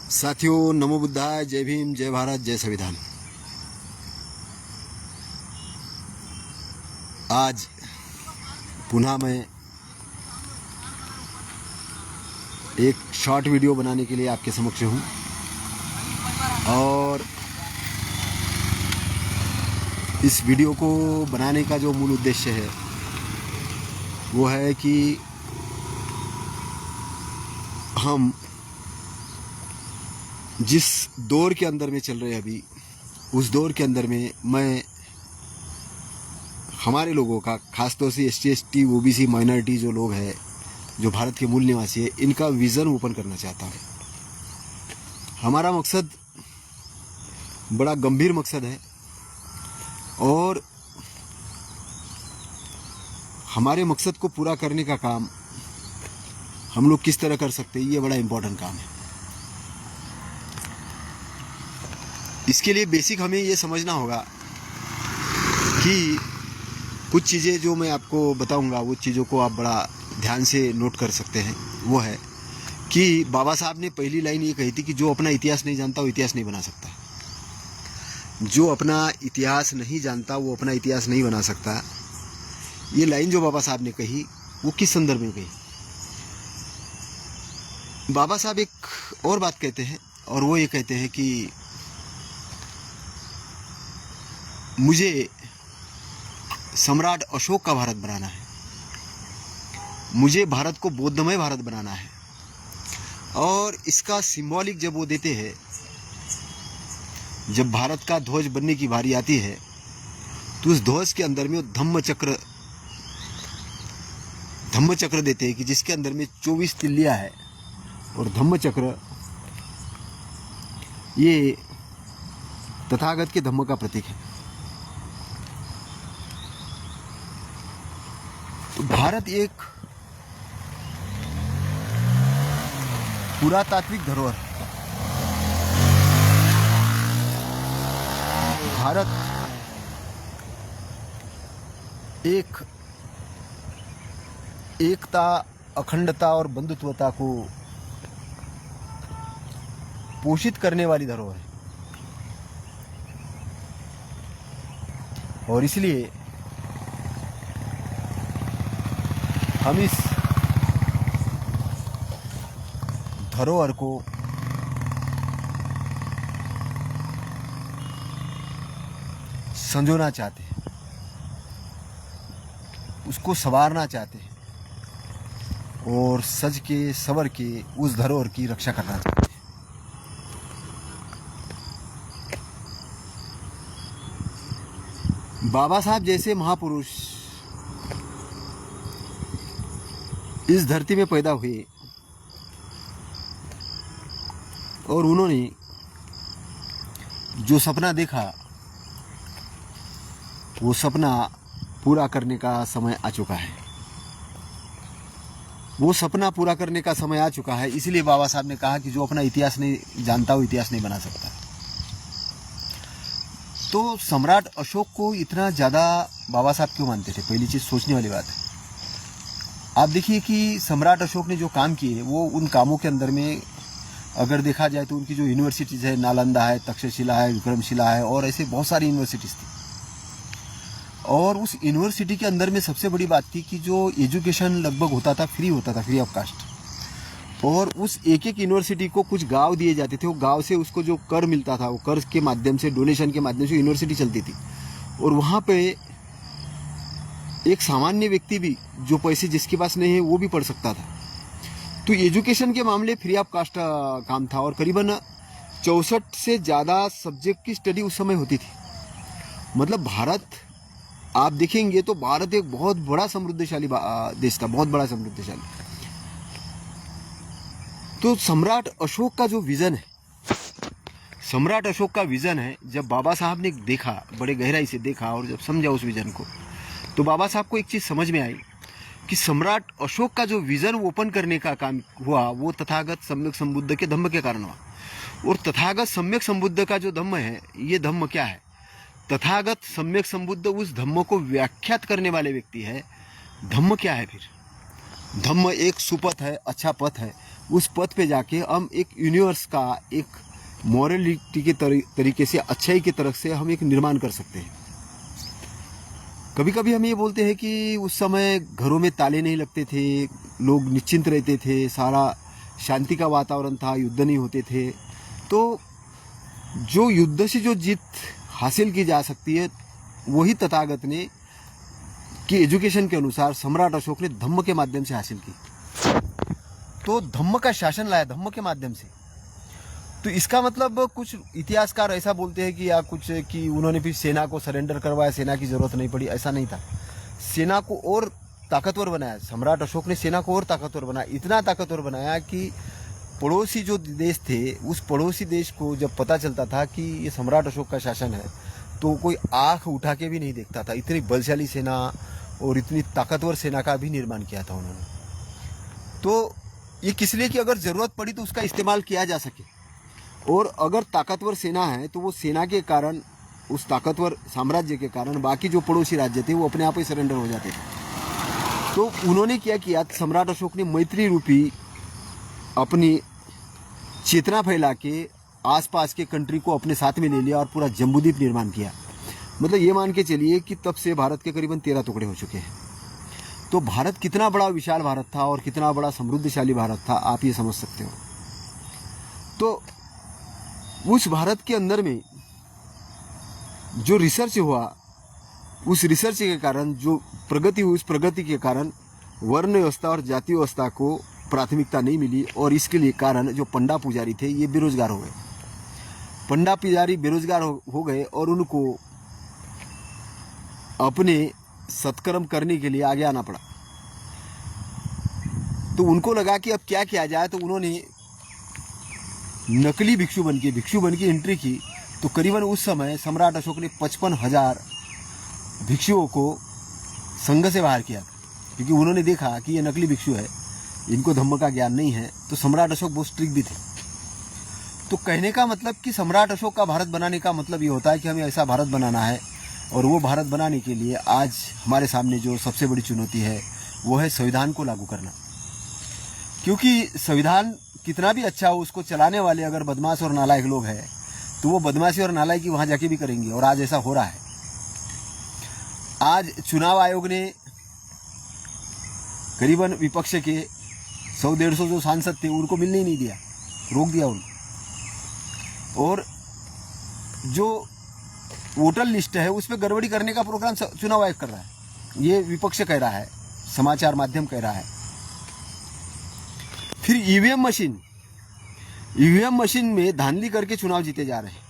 साथियों, नमो बुद्धाय, जय भीम, जय भारत, जय संविधान। आज पुनः मैं एक शॉर्ट वीडियो बनाने के लिए आपके समक्ष हूँ और इस वीडियो को बनाने का जो मूल उद्देश्य है वो है कि हम जिस दौर के अंदर में चल रहे हैं अभी, उस दौर के अंदर में मैं हमारे लोगों का, खासतौर से ST ST OBC माइनॉरिटी जो लोग हैं, जो भारत के मूल निवासी है, इनका विज़न ओपन करना चाहता हूँ। हमारा मकसद बड़ा गंभीर मकसद है और हमारे मकसद को पूरा करने का काम हम लोग किस तरह कर सकते हैं, ये बड़ा इम्पोर्टेंट काम है। इसके लिए बेसिक हमें ये समझना होगा कि कुछ चीज़ें जो मैं आपको बताऊंगा, वो चीज़ों को आप बड़ा ध्यान से नोट कर सकते हैं। वो है कि बाबा साहब ने पहली लाइन ये कही थी कि जो अपना इतिहास नहीं जानता वो इतिहास नहीं बना सकता। जो अपना इतिहास नहीं जानता वो अपना इतिहास नहीं बना सकता। ये लाइन जो बाबा साहब ने कही, वो किस संदर्भ में कही? बाबा साहब एक और बात कहते हैं और वो ये कहते हैं कि मुझे सम्राट अशोक का भारत बनाना है, मुझे भारत को बौद्धमय भारत बनाना है। और इसका सिंबॉलिक जब वो देते हैं, जब भारत का ध्वज बनने की बारी आती है तो उस ध्वज के अंदर में धम्म चक्र देते हैं कि जिसके अंदर में 24 तिल्लियां है और धम्म चक्र ये तथागत के धम्म का प्रतीक है। तो भारत एक पुरातात्विक धरोहर है। भारत एक एकता, अखंडता और बंधुत्वता को पोषित करने वाली धरोहर है और इसलिए हम इस धरोहर को संजोना चाहते हैं, उसको संवारना चाहते हैं और सज के संवर के उस धरोहर की रक्षा करना चाहते हैं। बाबा साहब जैसे महापुरुष इस धरती में पैदा हुए और उन्होंने जो सपना देखा, वो सपना पूरा करने का समय आ चुका है। वो सपना पूरा करने का समय आ चुका है। इसलिए बाबा साहब ने कहा कि जो अपना इतिहास नहीं जानता वो इतिहास नहीं बना सकता। तो सम्राट अशोक को इतना ज़्यादा बाबा साहब क्यों मानते थे? पहली चीज़ सोचने वाली बात है। आप देखिए कि सम्राट अशोक ने जो काम किए, वो उन कामों के अंदर में अगर देखा जाए तो उनकी जो यूनिवर्सिटीज़ है, नालंदा है, तक्षशिला है, विक्रमशिला है और ऐसे बहुत सारी यूनिवर्सिटीज़ थी। और उस यूनिवर्सिटी के अंदर में सबसे बड़ी बात थी कि जो एजुकेशन लगभग होता था, फ्री होता था, फ्री ऑफ कास्ट। और उस एक एक यूनिवर्सिटी को कुछ गांव दिए जाते थे। वो गांव से उसको जो कर मिलता था, वो कर के माध्यम से, डोनेशन के माध्यम से यूनिवर्सिटी चलती थी। और वहाँ पे एक सामान्य व्यक्ति भी, जो पैसे जिसके पास नहीं है, वो भी पढ़ सकता था। तो एजुकेशन के मामले फ्री ऑफ कास्ट काम था और करीबन 64 से ज़्यादा सब्जेक्ट की स्टडी उस समय होती थी। मतलब भारत, आप देखेंगे तो भारत एक बहुत बड़ा समृद्धशाली देश था, बहुत बड़ा समृद्धशाली। तो सम्राट अशोक का जो विज़न है, सम्राट अशोक का विज़न है, जब बाबा साहब ने देखा, बड़े गहराई से देखा और जब समझा उस विज़न को, तो बाबा साहब को एक चीज़ समझ में आई कि सम्राट अशोक का जो विज़न ओपन करने का काम हुआ, वो तथागत सम्यक संबुद्ध के धम्म के कारण हुआ। और तथागत सम्यक संबुद्ध का जो धम्म है, ये धम्म क्या है? तथागत सम्यक संबुद्ध उस धम्म को व्याख्यात करने वाले व्यक्ति है। धम्म क्या है फिर? धम्म एक सुपथ है, अच्छा पथ है। उस पद पे जाके हम एक यूनिवर्स का एक मॉरलिटी के तरीके से, अच्छाई की तरफ से हम एक निर्माण कर सकते हैं। कभी कभी हम ये बोलते हैं कि उस समय घरों में ताले नहीं लगते थे, लोग निश्चिंत रहते थे, सारा शांति का वातावरण था, युद्ध नहीं होते थे। तो जो युद्ध से जो जीत हासिल की जा सकती है वही तथागत ने की एजुकेशन के अनुसार सम्राट अशोक ने धम्म के माध्यम से हासिल की। तो धम्म का शासन लाया धम्म के माध्यम से। तो इसका मतलब कुछ इतिहासकार ऐसा बोलते हैं कि या कुछ कि उन्होंने फिर सेना को सरेंडर करवाया, सेना की जरूरत नहीं पड़ी, ऐसा नहीं था। सेना को और ताकतवर बनाया, सम्राट अशोक ने सेना को और ताकतवर बनाया, इतना ताकतवर बनाया कि पड़ोसी जो देश थे उस पड़ोसी देश को जब पता चलता था कि ये सम्राट अशोक का शासन है तो कोई आंख उठा के भी नहीं देखता था। इतनी बलशाली सेना और इतनी ताकतवर सेना का भी निर्माण किया था उन्होंने। तो ये किस लिए कि अगर ज़रूरत पड़ी तो उसका इस्तेमाल किया जा सके, और अगर ताकतवर सेना है तो वो सेना के कारण, उस ताकतवर साम्राज्य के कारण बाकी जो पड़ोसी राज्य थे वो अपने आप ही सरेंडर हो जाते थे। तो उन्होंने क्या किया, सम्राट अशोक ने मैत्री रूपी अपनी चेतना फैला के आसपास के कंट्री को अपने साथ में ले लिया और पूरा जम्बूद्वीप निर्माण किया। मतलब ये मान के चलिए कि तब से भारत के करीबन 13 टुकड़े हो चुके हैं। तो भारत कितना बड़ा विशाल भारत था और कितना बड़ा समृद्धशाली भारत था, आप ये समझ सकते हो। तो उस भारत के अंदर में जो रिसर्च हुआ, उस रिसर्च के कारण जो प्रगति हुई, उस प्रगति के कारण वर्ण व्यवस्था और जाति व्यवस्था को प्राथमिकता नहीं मिली, और इसके लिए कारण जो पंडा पुजारी थे ये बेरोजगार हो गए। पंडा पुजारी बेरोजगार हो गए और उनको अपने सत्कर्म करने के लिए आगे आना पड़ा। तो उनको लगा कि अब क्या किया जाए, तो उन्होंने नकली भिक्षु बन के एंट्री की। तो करीबन उस समय सम्राट अशोक ने 55,000 भिक्षुओं को संघ से बाहर किया, क्योंकि उन्होंने देखा कि ये नकली भिक्षु है, इनको धम्म का ज्ञान नहीं है। तो सम्राट अशोक बहुत स्ट्रिक्ट भी थे। तो कहने का मतलब कि सम्राट अशोक का भारत बनाने का मतलब ये होता है कि हमें ऐसा भारत बनाना है, और वो भारत बनाने के लिए आज हमारे सामने जो सबसे बड़ी चुनौती है वो है संविधान को लागू करना। क्योंकि संविधान कितना भी अच्छा हो, उसको चलाने वाले अगर बदमाश और नालायक लोग हैं तो वो बदमाशी और नालायकी वहाँ जाके भी करेंगे, और आज ऐसा हो रहा है। आज चुनाव आयोग ने करीबन विपक्ष के 100-150 जो सांसद थे उनको मिलने ही नहीं दिया, रोक दिया उनको। और जो वोटर लिस्ट है उस पर गड़बड़ी करने का प्रोग्राम चुनाव आयोग कर रहा है, ये विपक्ष कह रहा है, समाचार माध्यम कह रहा है। फिर ईवीएम मशीन में धांधली करके चुनाव जीते जा रहे हैं।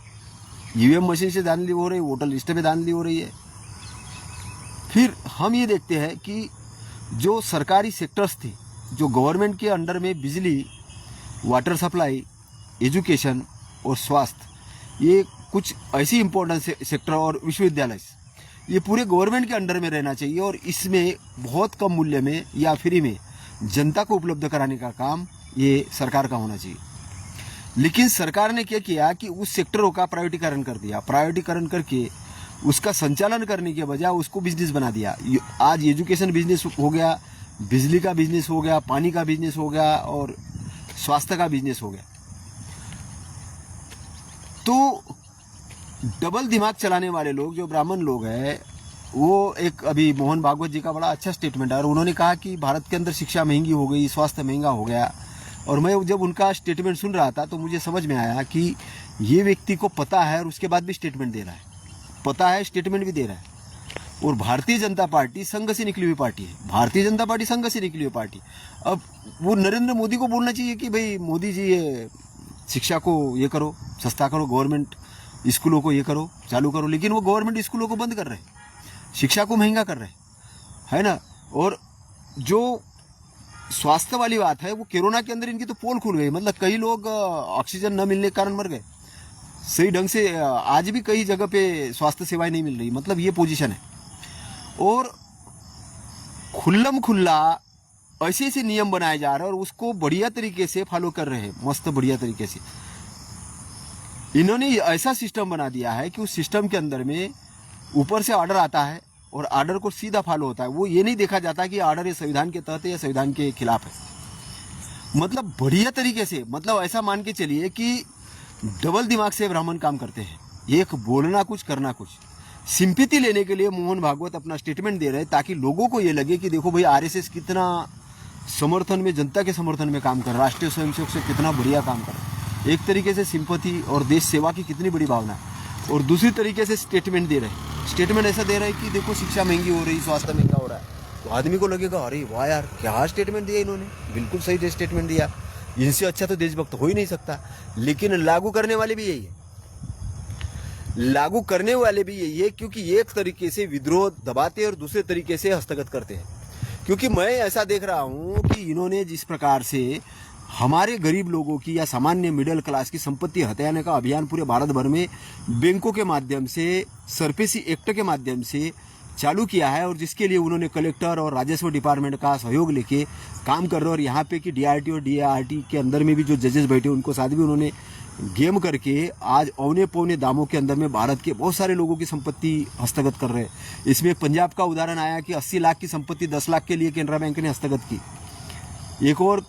ईवीएम मशीन से धांधली हो रही है, वोटर लिस्ट में धांधली हो रही है। फिर हम ये देखते हैं कि जो सरकारी सेक्टर्स थे, जो गवर्नमेंट के अंडर में बिजली, वाटर सप्लाई, एजुकेशन और स्वास्थ्य, ये कुछ ऐसी इम्पोर्टेंट सेक्टर और विश्वविद्यालय, ये पूरे गवर्नमेंट के अंडर में रहना चाहिए, और इसमें बहुत कम मूल्य में या फ्री में जनता को उपलब्ध कराने का काम ये सरकार का होना चाहिए। लेकिन सरकार ने क्या किया कि उस सेक्टरों का प्राइवेटीकरण कर दिया। प्राइवेटीकरण करके उसका संचालन करने के बजाय उसको बिजनेस बना दिया। आज एजुकेशन बिजनेस हो गया, बिजली का बिजनेस हो गया, पानी का बिजनेस हो गया, और स्वास्थ्य का बिजनेस हो गया। तो डबल दिमाग चलाने वाले लोग, जो ब्राह्मण लोग हैं, वो एक अभी मोहन भागवत जी का बड़ा अच्छा स्टेटमेंट है, और उन्होंने कहा कि भारत के अंदर शिक्षा महंगी हो गई, स्वास्थ्य महंगा हो गया। और मैं जब उनका स्टेटमेंट सुन रहा था तो मुझे समझ में आया कि ये व्यक्ति को पता है और उसके बाद भी स्टेटमेंट दे रहा है, पता है स्टेटमेंट भी दे रहा है। और भारतीय जनता पार्टी संघ से निकली हुई पार्टी है, भारतीय जनता पार्टी संघ से निकली हुई पार्टी। अब वो नरेंद्र मोदी को बोलना चाहिए कि भाई मोदी जी ये शिक्षा को ये करो, सस्ता करो, गवर्नमेंट स्कूलों को ये करो, चालू करो, लेकिन वो गवर्नमेंट स्कूलों को बंद कर रहे हैं, शिक्षा को महंगा कर रहे हैं, है ना। और जो स्वास्थ्य वाली बात है, वो कोरोना के अंदर इनकी तो पोल खुल गई। मतलब कई लोग ऑक्सीजन न मिलने के कारण मर गए, सही ढंग से आज भी कई जगह पे स्वास्थ्य सेवाएं नहीं मिल रही। मतलब ये पोजीशन है। और खुल्लम खुल्ला ऐसे ऐसे नियम बनाए जा रहे हैं और उसको बढ़िया तरीके से फॉलो कर रहे हैं, मस्त बढ़िया तरीके से। इन्होंने ऐसा सिस्टम बना दिया है कि उस सिस्टम के अंदर में ऊपर से ऑर्डर आता है और ऑर्डर को सीधा फॉलो होता है। वो ये नहीं देखा जाता कि ऑर्डर ये संविधान के तहत है या संविधान के खिलाफ है। मतलब बढ़िया तरीके से, मतलब ऐसा मान के चलिए कि डबल दिमाग से ब्राह्मण काम करते हैं, एक बोलना कुछ करना कुछ। सिंपैथी लेने के लिए मोहन भागवत अपना स्टेटमेंट दे रहे हैं ताकि लोगों को ये लगे कि देखो भाई आरएसएस कितना समर्थन में, जनता के समर्थन में काम कर रहा है, राष्ट्रीय स्वयंसेवक से कितना बढ़िया काम कर रहा है। एक तरीके से सिंपैथी और देश सेवा की कितनी बड़ी भावना है, और दूसरी तरीके से स्टेटमेंट दे रहे हैं। स्टेटमेंट ऐसा दे रहा है कि देखो शिक्षा महंगी हो रही, स्वास्थ्य महंगा हो रहा है, तो आदमी को लगेगा अरे वाह यार क्या स्टेटमेंट दिया इन्होंने, बिल्कुल सही स्टेटमेंट दिया, इनसे अच्छा तो देशभक्त हो ही नहीं सकता। लेकिन लागू करने वाले भी यही है, लागू करने वाले भी यही है, क्योंकि एक तरीके से विद्रोह दबाते और दूसरे तरीके से हस्तगत करते हैं। क्योंकि मैं ऐसा देख रहा हूं कि इन्होंने जिस प्रकार से हमारे गरीब लोगों की या सामान्य मिडिल क्लास की संपत्ति हथियाने का अभियान पूरे भारत भर में बैंकों के माध्यम से, सरफेसी एक्ट के माध्यम से चालू किया है, और जिसके लिए उन्होंने कलेक्टर और राजस्व डिपार्टमेंट का सहयोग लेके काम कर रहे हैं। और यहाँ पे कि डीआरटी और डीआरटी के अंदर में भी जो जजेस बैठे उनको साथ भी उन्होंने गेम करके आज औने पौने दामों के अंदर में भारत के बहुत सारे लोगों की संपत्ति हस्तगत कर रहे हैं। इसमें पंजाब का उदाहरण आया कि 80 लाख की संपत्ति 10 लाख के लिए केनरा बैंक ने हस्तगत की। एक और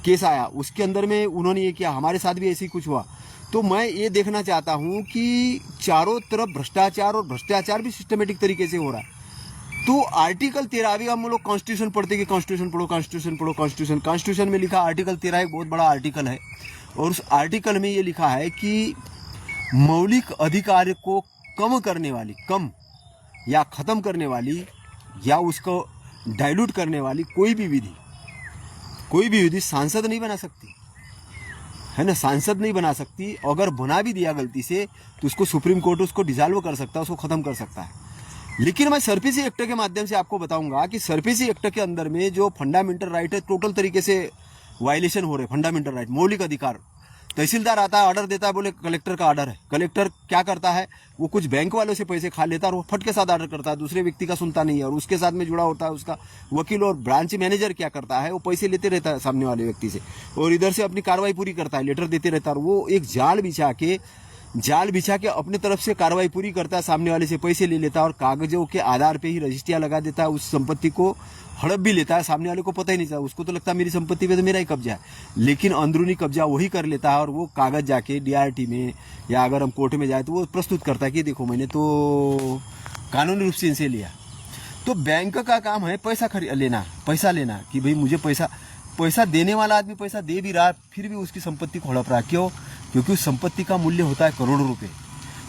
केस आया, उसके अंदर में उन्होंने ये किया, हमारे साथ भी ऐसे ही कुछ हुआ। तो मैं ये देखना चाहता हूँ कि चारों तरफ भ्रष्टाचार, और भ्रष्टाचार भी सिस्टमेटिक तरीके से हो रहा है। तो आर्टिकल 13, अभी हम लोग कॉन्स्टिट्यूशन पढ़ते कि कॉन्स्टिट्यूशन पढ़ो, कॉन्स्टिट्यूशन पढ़ो, कॉन्स्टिट्यूशन में लिखा आर्टिकल 13 एक बहुत बड़ा आर्टिकल है, और उस आर्टिकल में ये लिखा है कि मौलिक अधिकार को कम करने वाली, कम या खत्म करने वाली या उसको डाइल्यूट करने वाली कोई भी विधि सांसद नहीं बना सकती, है ना, सांसद नहीं बना सकती। अगर बना भी दिया गलती से तो उसको सुप्रीम कोर्ट उसको डिसॉल्व कर सकता है, उसको खत्म कर सकता है। लेकिन मैं सरफेसी एक्ट के माध्यम से आपको बताऊंगा कि सरफेसी एक्ट के अंदर में जो फंडामेंटल राइट है टोटल तरीके से वायलेशन हो रहे, फंडामेंटल राइट, मौलिक अधिकार। तहसीलदार आता है, ऑर्डर देता है, बोले कलेक्टर का ऑर्डर है, कलेक्टर क्या करता है, वो कुछ बैंक वालों से पैसे खा लेता है और वो फट के साथ ऑर्डर करता है, दूसरे व्यक्ति का सुनता नहीं है, और उसके साथ में जुड़ा होता है उसका वकील। और ब्रांच मैनेजर क्या करता है, वो पैसे लेते रहता है सामने वाले व्यक्ति से, और इधर से अपनी कार्रवाई पूरी करता है, लेटर देते रहता है, और वो एक जाल बिछा के अपने तरफ से कार्रवाई पूरी करता है, सामने वाले से पैसे ले लेता है, और कागजों के आधार पे ही रजिस्ट्रियां लगा देता है, उस संपत्ति को हड़प भी लेता है। सामने वाले को पता ही नहीं चलता, उसको तो लगता है मेरी संपत्ति पे तो मेरा ही कब्जा है, लेकिन अंदरूनी कब्जा वही कर लेता है। और वो कागज जाके डीआरटी में या अगर हम कोर्ट में जाए तो वो प्रस्तुत करता है कि देखो मैंने तो कानूनी रूप से इनसे लिया। तो बैंक का काम है पैसा लेना कि भाई मुझे पैसा देने वाला आदमी पैसा दे भी रहा, फिर भी उसकी संपत्ति को हड़प रहा। क्यों? क्योंकि उस संपत्ति का मूल्य होता है करोड़ों रुपए,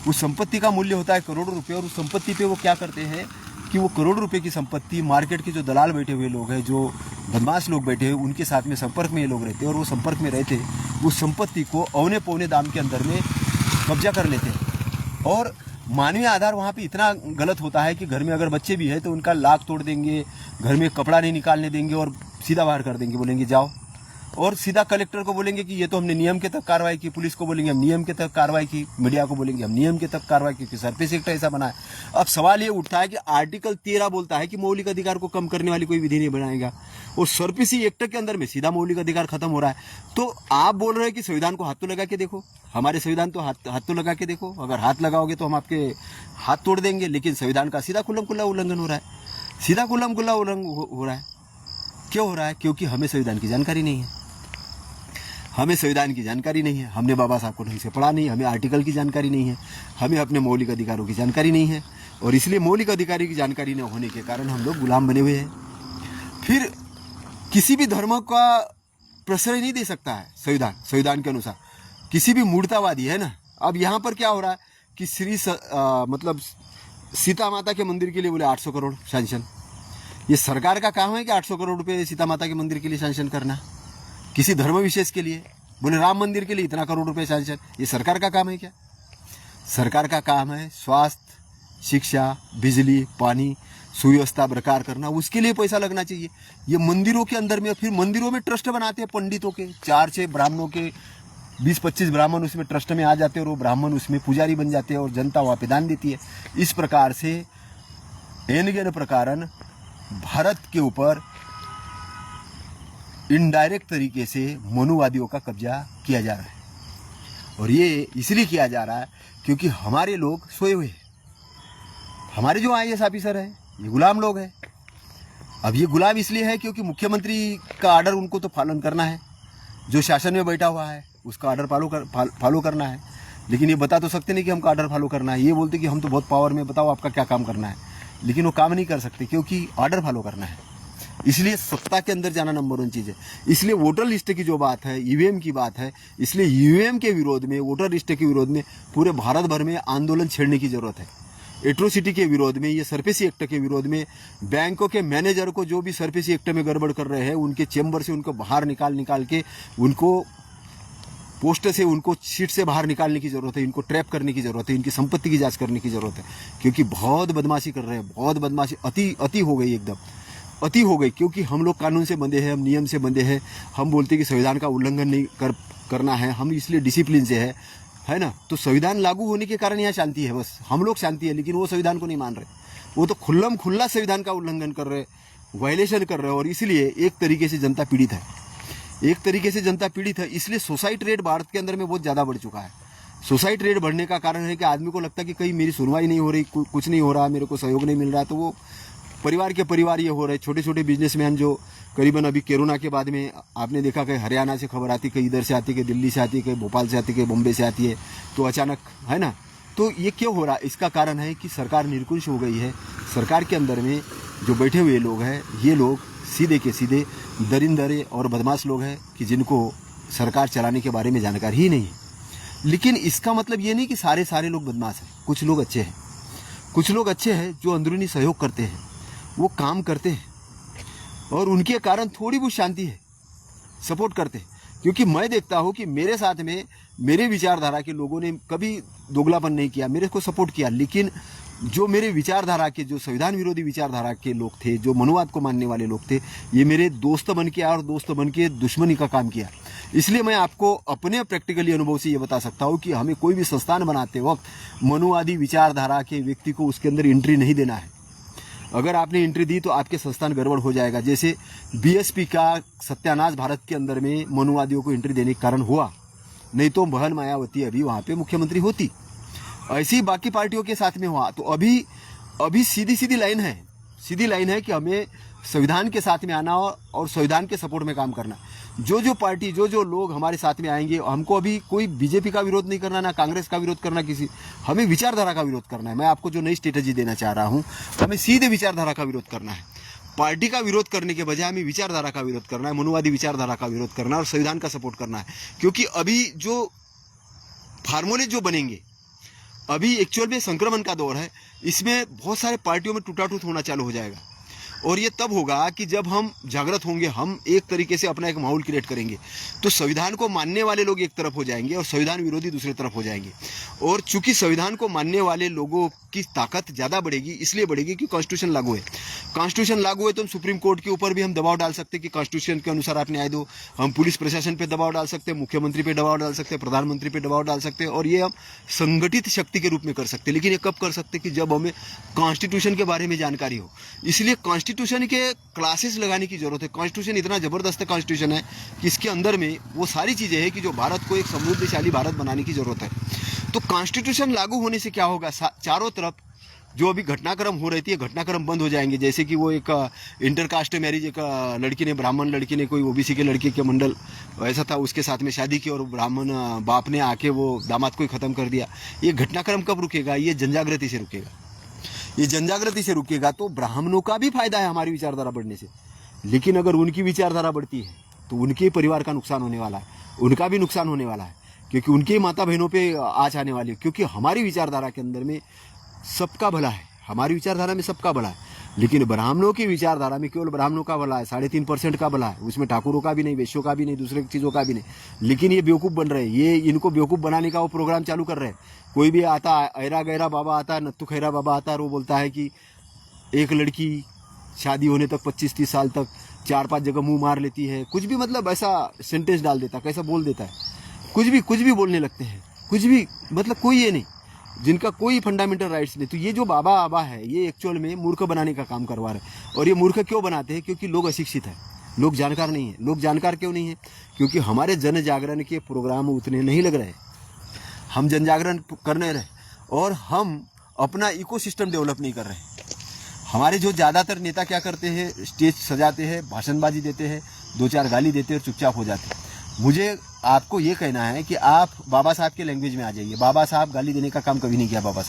उस संपत्ति का मूल्य होता है करोड़ों रुपए। और उस संपत्ति पे वो क्या करते हैं कि वो करोड़ों रुपए की संपत्ति, मार्केट के जो दलाल बैठे हुए लोग हैं, जो बदमाश लोग बैठे हैं, उनके साथ में संपर्क में ये लोग रहते हैं, और वो संपर्क में रहते उस संपत्ति को औने पौने दाम के अंदर में कब्जा कर लेते हैं। और मानवीय आधार वहाँ पे इतना गलत होता है कि घर में अगर बच्चे भी है तो उनका लाख तोड़ देंगे, घर में कपड़ा नहीं निकालने देंगे और सीधा बाहर कर देंगे, बोलेंगे जाओ, और सीधा कलेक्टर को बोलेंगे कि ये तो हमने नियम के तहत कार्रवाई की, पुलिस को बोलेंगे हम नियम के तहत कार्रवाई की, मीडिया को बोलेंगे हम नियम के तहत कार्रवाई की, सरफेस एक्ट ऐसा बना है। अब सवाल ये उठता है कि आर्टिकल 13 बोलता है कि मौलिक अधिकार को कम करने वाली कोई विधि नहीं बनाएगा, और सरफेसी एक्ट के अंदर में सीधा मौलिक अधिकार खत्म हो रहा है। तो आप बोल रहे हैं कि संविधान को हाथ तो लगा के देखो, हमारे संविधान तो हाथ तो लगा के देखो, अगर हाथ लगाओगे तो हम आपके हाथ तोड़ देंगे, लेकिन संविधान का सीधा खुल्लम खुल्ला उल्लंघन हो रहा है, सीधा खुल्लम खुल्ला उल्लंघन हो रहा है। क्यों हो रहा है? क्योंकि हमें संविधान की जानकारी नहीं है, हमें संविधान की जानकारी नहीं है, हमने बाबा साहब को ढंग से पढ़ा नहीं, हमें आर्टिकल की जानकारी नहीं है, हमें अपने मौलिक अधिकारों की जानकारी नहीं है, और इसलिए मौलिक अधिकारों की जानकारी न होने के कारण हम लोग गुलाम बने हुए हैं। फिर किसी भी धर्म का प्रश्रय नहीं दे सकता है संविधान के अनुसार, किसी भी मूर्तावादी है ना। अब यहाँ पर क्या हो रहा है कि मतलब सीता माता के मंदिर के लिए बोले 800 करोड़ सैंक्शन। ये सरकार का काम है कि 800 करोड़ रुपए सीता माता के मंदिर के लिए सैंक्शन करना, किसी धर्म विशेष के लिए बोले राम मंदिर के लिए इतना करोड़ रुपए सैंक्शन। ये सरकार का काम है क्या? सरकार का काम है स्वास्थ्य, शिक्षा, बिजली, पानी, सुव्यवस्था बरकरार करना, उसके लिए पैसा लगना चाहिए। ये मंदिरों के अंदर में, फिर मंदिरों में ट्रस्ट बनाते हैं पंडितों के, 4-6 ब्राह्मणों के, 20-25 ब्राह्मण उसमें ट्रस्ट में आ जाते हैं, और वो ब्राह्मण उसमें पुजारी बन जाते हैं, और जनता वहाँ पे दान देती है। इस प्रकार से एन प्रकारन भारत के ऊपर इनडायरेक्ट तरीके से मनुवादियों का कब्जा किया जा रहा है, और ये इसलिए किया जा रहा है क्योंकि हमारे लोग सोए हुए हैं। हमारे जो IAS ऑफिसर हैं ये गुलाम लोग हैं। अब ये गुलाम इसलिए है क्योंकि मुख्यमंत्री का ऑर्डर उनको तो पालन करना है, जो शासन में बैठा हुआ है उसका ऑर्डर फॉलो करना है। लेकिन ये बता तो सकते नहीं कि हमको ऑर्डर फॉलो करना है, ये बोलते कि हम तो बहुत पावर में, बताओ आपका क्या काम करना है, लेकिन वो काम नहीं कर सकते क्योंकि ऑर्डर फॉलो करना है। इसलिए सत्ता के अंदर जाना नंबर 1 चीज़ है। इसलिए वोटर लिस्ट की जो बात है, ईवीएम की बात है, इसलिए ईवीएम के विरोध में, वोटर लिस्ट के विरोध में पूरे भारत भर में आंदोलन छेड़ने की जरूरत है। एट्रोसिटी के विरोध में, ये सरफेसी एक्ट के विरोध में, बैंकों के मैनेजर को जो भी सरफेसी एक्ट में गड़बड़ कर रहे हैं उनके चेंबर से उनको बाहर निकाल के उनको पोस्ट से, उनको सीट से बाहर निकालने की जरूरत है, इनको ट्रैप करने की जरूरत है, इनकी संपत्ति की जांच करने की जरूरत है, क्योंकि बहुत बदमाशी कर रहे हैं, बहुत बदमाशी, अति हो गई, एकदम अति हो गई। क्योंकि हम लोग कानून से बंधे हैं, हम नियम से बंधे हैं, हम बोलते हैं कि संविधान का उल्लंघन नहीं करना है, हम इसलिए डिसिप्लिन से है ना। तो संविधान लागू होने के कारण यहाँ शांति है, बस हम लोग शांति है, लेकिन वो संविधान को नहीं मान रहे, वो तो खुल्ला संविधान का उल्लंघन कर रहे, वायलेशन कर रहे हैं। और इसलिए एक तरीके से जनता पीड़ित है, इसलिए सुसाइड रेट भारत के अंदर में बहुत ज़्यादा बढ़ चुका है। सुसाइड रेट बढ़ने का कारण है कि आदमी को लगता है कि कहीं मेरी सुनवाई नहीं हो रही, कुछ नहीं हो रहा, मेरे को सहयोग नहीं मिल रहा, तो वो परिवार ये हो रहे। छोटे छोटे बिजनेसमैन जो करीबन अभी कोरोना के बाद में आपने देखा कि हरियाणा से खबर आती, कहीं इधर से आती, कहीं दिल्ली से आती, कहीं भोपाल से आती, कहीं बॉम्बे से आती है, तो अचानक, है ना। तो ये क्यों हो रहा है? इसका कारण है कि सरकार निरंकुश हो गई है। सरकार के अंदर में जो बैठे हुए लोग हैं, ये लोग सीधे के सीधे दरिंदरे और बदमाश लोग हैं कि जिनको सरकार चलाने के बारे में जानकारी ही नहीं है। लेकिन इसका मतलब ये नहीं कि सारे लोग बदमाश हैं, कुछ लोग अच्छे हैं, जो अंदरूनी सहयोग करते हैं, वो काम करते हैं और उनके कारण थोड़ी बहुत शांति है, सपोर्ट करते हैं। क्योंकि मैं देखता हूँ कि मेरे साथ में मेरे विचारधारा के लोगों ने कभी दोगलापन नहीं किया, मेरे को सपोर्ट किया। लेकिन जो मेरे विचारधारा के, जो संविधान विरोधी विचारधारा के लोग थे, जो मनुवाद को मानने वाले लोग थे, ये मेरे दोस्त बन के आए और दोस्त बन के दुश्मनी का काम किया। इसलिए मैं आपको अपने प्रैक्टिकली अनुभव से ये बता सकता हूँ कि हमें कोई भी संस्थान बनाते वक्त मनुवादी विचारधारा के व्यक्ति को उसके अंदर एंट्री नहीं देना है। अगर आपने एंट्री दी तो आपके संस्थान गड़बड़ हो जाएगा। जैसे बीएसपी का सत्यानाश भारत के अंदर में मनुवादियों को एंट्री देने के कारण हुआ, नहीं तो बहन मायावती अभी वहाँ पे मुख्यमंत्री होती। ऐसे ही बाकी पार्टियों के साथ में हुआ। तो अभी सीधी लाइन है कि हमें संविधान के साथ में आना और संविधान के सपोर्ट में काम करना। जो पार्टी, जो लोग हमारे साथ में आएंगे, हमको अभी कोई बीजेपी का विरोध नहीं करना, ना कांग्रेस का विरोध करना, हमें विचारधारा का विरोध करना है। मैं आपको जो नई स्ट्रेटेजी देना चाह रहा हूँ, हमें सीधे विचारधारा का विरोध करना है। पार्टी का विरोध करने के बजाय हमें विचारधारा का विरोध करना है, मनुवादी विचारधारा का विरोध करना है और संविधान का सपोर्ट करना है। क्योंकि अभी जो फार्मूले जो बनेंगे, अभी एक्चुअल में संक्रमण का दौर है, इसमें बहुत सारे पार्टियों में टूटाटूट होना चालू हो जाएगा। और ये तब होगा कि जब हम जागृत होंगे, हम एक तरीके से अपना एक माहौल क्रिएट करेंगे, तो संविधान को मानने वाले लोग एक तरफ हो जाएंगे और संविधान विरोधी दूसरी तरफ हो जाएंगे। और चूंकि संविधान को मानने वाले लोगों की ताकत ज़्यादा बढ़ेगी, इसलिए बढ़ेगी कि कॉन्स्टिट्यूशन लागू है। कॉन्स्टिट्यूशन लागू है तो हम सुप्रीम कोर्ट के ऊपर भी हम दबाव डाल सकते हैं कि कॉन्स्टिट्यूशन के अनुसार आप न्याय दो। हम पुलिस प्रशासन पर दबाव डाल सकते हैं, मुख्यमंत्री पर दबाव डाल सकते हैं, प्रधानमंत्री पर दबाव डाल सकते हैं, और ये हम संगठित शक्ति के रूप में कर सकते हैं। लेकिन ये कब कर सकते हैं? कि जब हमें कॉन्स्टिट्यूशन के बारे में जानकारी हो। इसलिए कॉन्स्टिट्यूशन के क्लासेस लगाने की जरूरत है। कॉन्स्टिट्यूशन इतना जबरदस्त कॉन्स्टिट्यूशन है कि इसके अंदर में वो सारी चीजें हैं कि जो भारत को एक समृद्धशाली भारत बनाने की जरूरत है। तो कॉन्स्टिट्यूशन लागू होने से क्या होगा? चारों तरफ जो अभी घटनाक्रम हो रही थी, घटनाक्रम बंद हो जाएंगे। जैसे कि वो एक इंटरकास्ट मैरिज, एक लड़की ने, ब्राह्मण लड़की ने कोई ओबीसी के लड़के के मंडल ऐसा था, उसके साथ में शादी की और ब्राह्मण बाप ने आके वो दामाद को ही खत्म कर दिया। ये घटनाक्रम कब रुकेगा? ये जनजागृति से रुकेगा। ये जनजागृति से रुकेगा तो ब्राह्मणों का भी फायदा है हमारी विचारधारा बढ़ने से। लेकिन अगर उनकी विचारधारा बढ़ती है तो उनके परिवार का नुकसान होने वाला है, उनका भी नुकसान होने वाला है, क्योंकि उनके माता बहनों पे आँच आने वाली है। क्योंकि हमारी विचारधारा के अंदर में सबका भला है, हमारी विचारधारा में सबका भला है। लेकिन ब्राह्मणों की विचारधारा में केवल ब्राह्मणों का भला है, 3.5% का भला है, उसमें ठाकुरों का भी नहीं, वैश्यों का भी नहीं, दूसरे चीज़ों का भी नहीं। लेकिन ये बेवकूफ़ बन रहे हैं, ये इनको बेवकूफ़ बनाने का वो प्रोग्राम चालू कर रहे हैं। कोई भी आता, ऐरा गहरा बाबा आता है, नत्थु खैरा बाबा आता है, और वो बोलता है कि एक लड़की शादी होने तक 25-30 साल तक 4-5 जगह मुंह मार लेती है, कुछ भी, मतलब ऐसा सेंटेंस डाल देता है, कैसा बोल देता है, कुछ भी बोलने लगते हैं, कुछ भी, मतलब कोई ये नहीं, जिनका कोई फंडामेंटल राइट्स नहीं। तो ये जो बाबा आबा है, ये एक्चुअल में मूर्ख बनाने का काम करवा रहे हैं। और ये मूर्ख क्यों बनाते हैं? क्योंकि लोग अशिक्षित हैं, लोग जानकार नहीं है। लोग जानकार क्यों नहीं है? क्योंकि हमारे जन जागरण के प्रोग्राम उतने नहीं लग रहे। हम जन जागरण करने रहे और हम अपना इकोसिस्टम डेवलप नहीं कर रहे। हमारे जो ज़्यादातर नेता क्या करते हैं? स्टेज सजाते हैं, भाषणबाजी देते हैं, 2-4 गाली देते हैं और चुपचाप हो जाते हैं। मुझे आपको ये कहना है कि आप बाबा साहब के लैंग्वेज में आ जाइए। बाबा साहब गाली देने का काम कभी नहीं किया। बाबा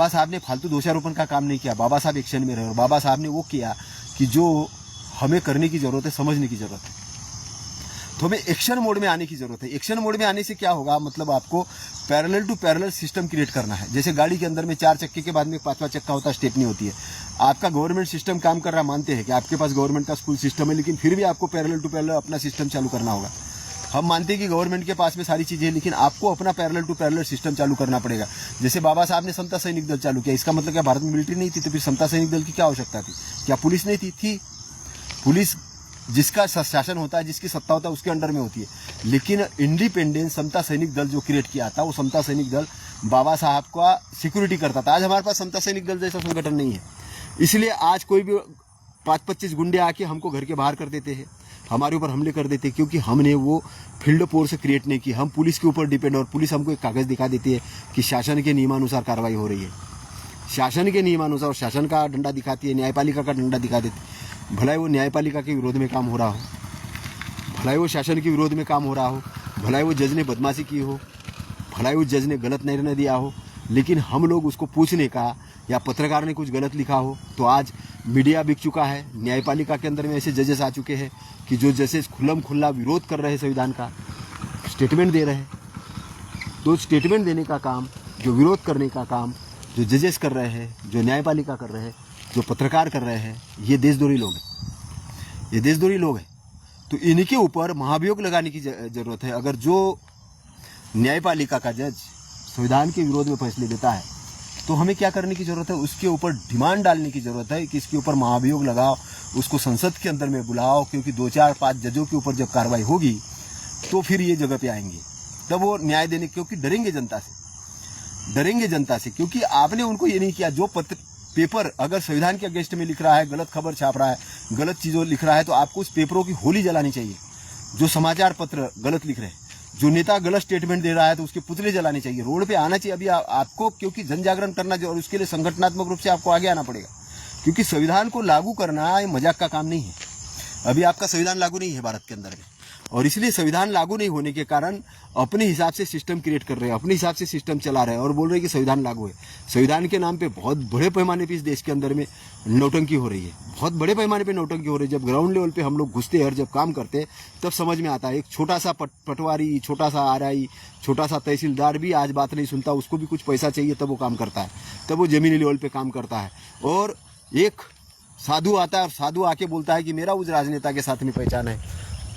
साहब ने फालतू दोषारोपण का काम नहीं किया। बाबा साहब एक्शन में रहे और बाबा साहब ने वो किया कि जो हमें करने की ज़रूरत है, समझने की ज़रूरत है। तो हमें एक्शन मोड में आने की ज़रूरत है। एक्शन मोड में आने से क्या होगा, मतलब आपको parallel to parallel system create करना है। जैसे गाड़ी के अंदर में 4 चक्के के बाद में 5वां चक्का होता है, स्टेपनी होती है। आपका गवर्नमेंट सिस्टम काम कर रहा, मानते हैं कि आपके पास गवर्नमेंट का स्कूल सिस्टम है, लेकिन फिर भी आपको पैरेलल टू पैरेलल अपना सिस्टम चालू करना होगा। हम मानते हैं कि गवर्नमेंट के पास में सारी चीज़ें हैं, लेकिन आपको अपना पैरेलल टू पैरेलल सिस्टम चालू करना पड़ेगा। जैसे बाबा साहब ने समता सैनिक दल चालू किया, इसका मतलब क्या भारत में मिलिट्री नहीं थी? तो फिर समता सैनिक दल की क्या आवश्यकता थी? क्या पुलिस नहीं थी? पुलिस जिसका शासन होता है, जिसकी सत्ता होता है, उसके अंडर में होती है। लेकिन इंडिपेंडेंस समता सैनिक दल जो क्रिएट किया था, वो समता सैनिक दल बाबा साहब का सिक्योरिटी करता था। आज हमारे पास समता सैनिक दल जैसा संगठन नहीं है, इसलिए आज कोई भी 5-25 गुंडे आके हमको घर के बाहर कर देते हैं, हमारे ऊपर हमले कर देते हैं, क्योंकि हमने वो फील्ड फोर्स क्रिएट नहीं की। हम पुलिस के ऊपर डिपेंड, और पुलिस हमको एक कागज़ दिखा देती है कि शासन के नियमानुसार कार्रवाई हो रही है। शासन के नियमानुसार शासन का डंडा दिखाती है, न्यायपालिका का डंडा दिखा देती है। भला वो न्यायपालिका के विरोध में काम हो रहा हो, भला वो शासन के विरोध में काम हो रहा हो, भला वो जज ने बदमाशी की हो, भला वो जज ने गलत निर्णय दिया हो, लेकिन हम लोग उसको पूछने का, या पत्रकार ने कुछ गलत लिखा हो, तो आज मीडिया बिक चुका है। न्यायपालिका के अंदर में ऐसे जजेस आ चुके हैं कि जो जजेस खुल्लम खुल्ला विरोध कर रहे हैं संविधान का, स्टेटमेंट दे रहे हैं। तो स्टेटमेंट देने का काम, जो विरोध करने का काम जो जजेस कर रहे हैं, जो न्यायपालिका कर रहे हैं, जो पत्रकार कर रहे हैं, ये देशद्रोही लोग हैं। ये देशद्रोही लोग हैं। तो इनके ऊपर महाभियोग लगाने की जरूरत है। अगर जो न्यायपालिका का जज संविधान के विरोध में फैसले देता है, तो हमें क्या करने की जरूरत है? उसके ऊपर डिमांड डालने की जरूरत है कि इसके ऊपर महाभियोग लगाओ, उसको संसद के अंदर में बुलाओ, क्योंकि 2-4-5 जजों के ऊपर जब कार्रवाई होगी तो फिर ये जगह पे आएंगे, तब वो न्याय देने, क्योंकि डरेंगे जनता से, क्योंकि आपने उनको ये नहीं किया। जो पेपर अगर संविधान के अगेंस्ट में लिख रहा है, गलत खबर छाप रहा है, गलत चीज़ों लिख रहा है, तो आपको उस पेपरों की होली जलानी चाहिए। जो समाचार पत्र गलत लिख रहे हैं, जो नेता गलत स्टेटमेंट दे रहा है, तो उसके पुतले जलाने चाहिए, रोड पे आना चाहिए। अभी आपको क्योंकि जन जागरण करना, और उसके लिए संगठनात्मक रूप से आपको आगे आना पड़ेगा, क्योंकि संविधान को लागू करना ये मजाक का काम नहीं है। अभी आपका संविधान लागू नहीं है भारत के अंदर में, और इसलिए संविधान लागू नहीं होने के कारण अपने हिसाब से सिस्टम क्रिएट कर रहे हैं, अपने हिसाब से सिस्टम चला रहे हैं, और बोल रहे हैं कि संविधान लागू है। संविधान के नाम पे बहुत बड़े पैमाने पे इस देश के अंदर में नौटंकी हो रही है, बहुत बड़े पैमाने पे नौटंकी हो रही है। जब ग्राउंड लेवल पे हम लोग घुसते हैं और जब काम करते हैं, तब समझ में आता है। एक छोटा सा पटवारी, छोटा सा आरआई, छोटा सा तहसीलदार भी आज बात नहीं सुनता, उसको भी कुछ पैसा चाहिए तब वो काम करता है, तब वो जमीनी लेवल पे काम करता है। और एक साधु आता है और साधु आके बोलता है कि मेरा उस राजनेता के साथ में पहचान है,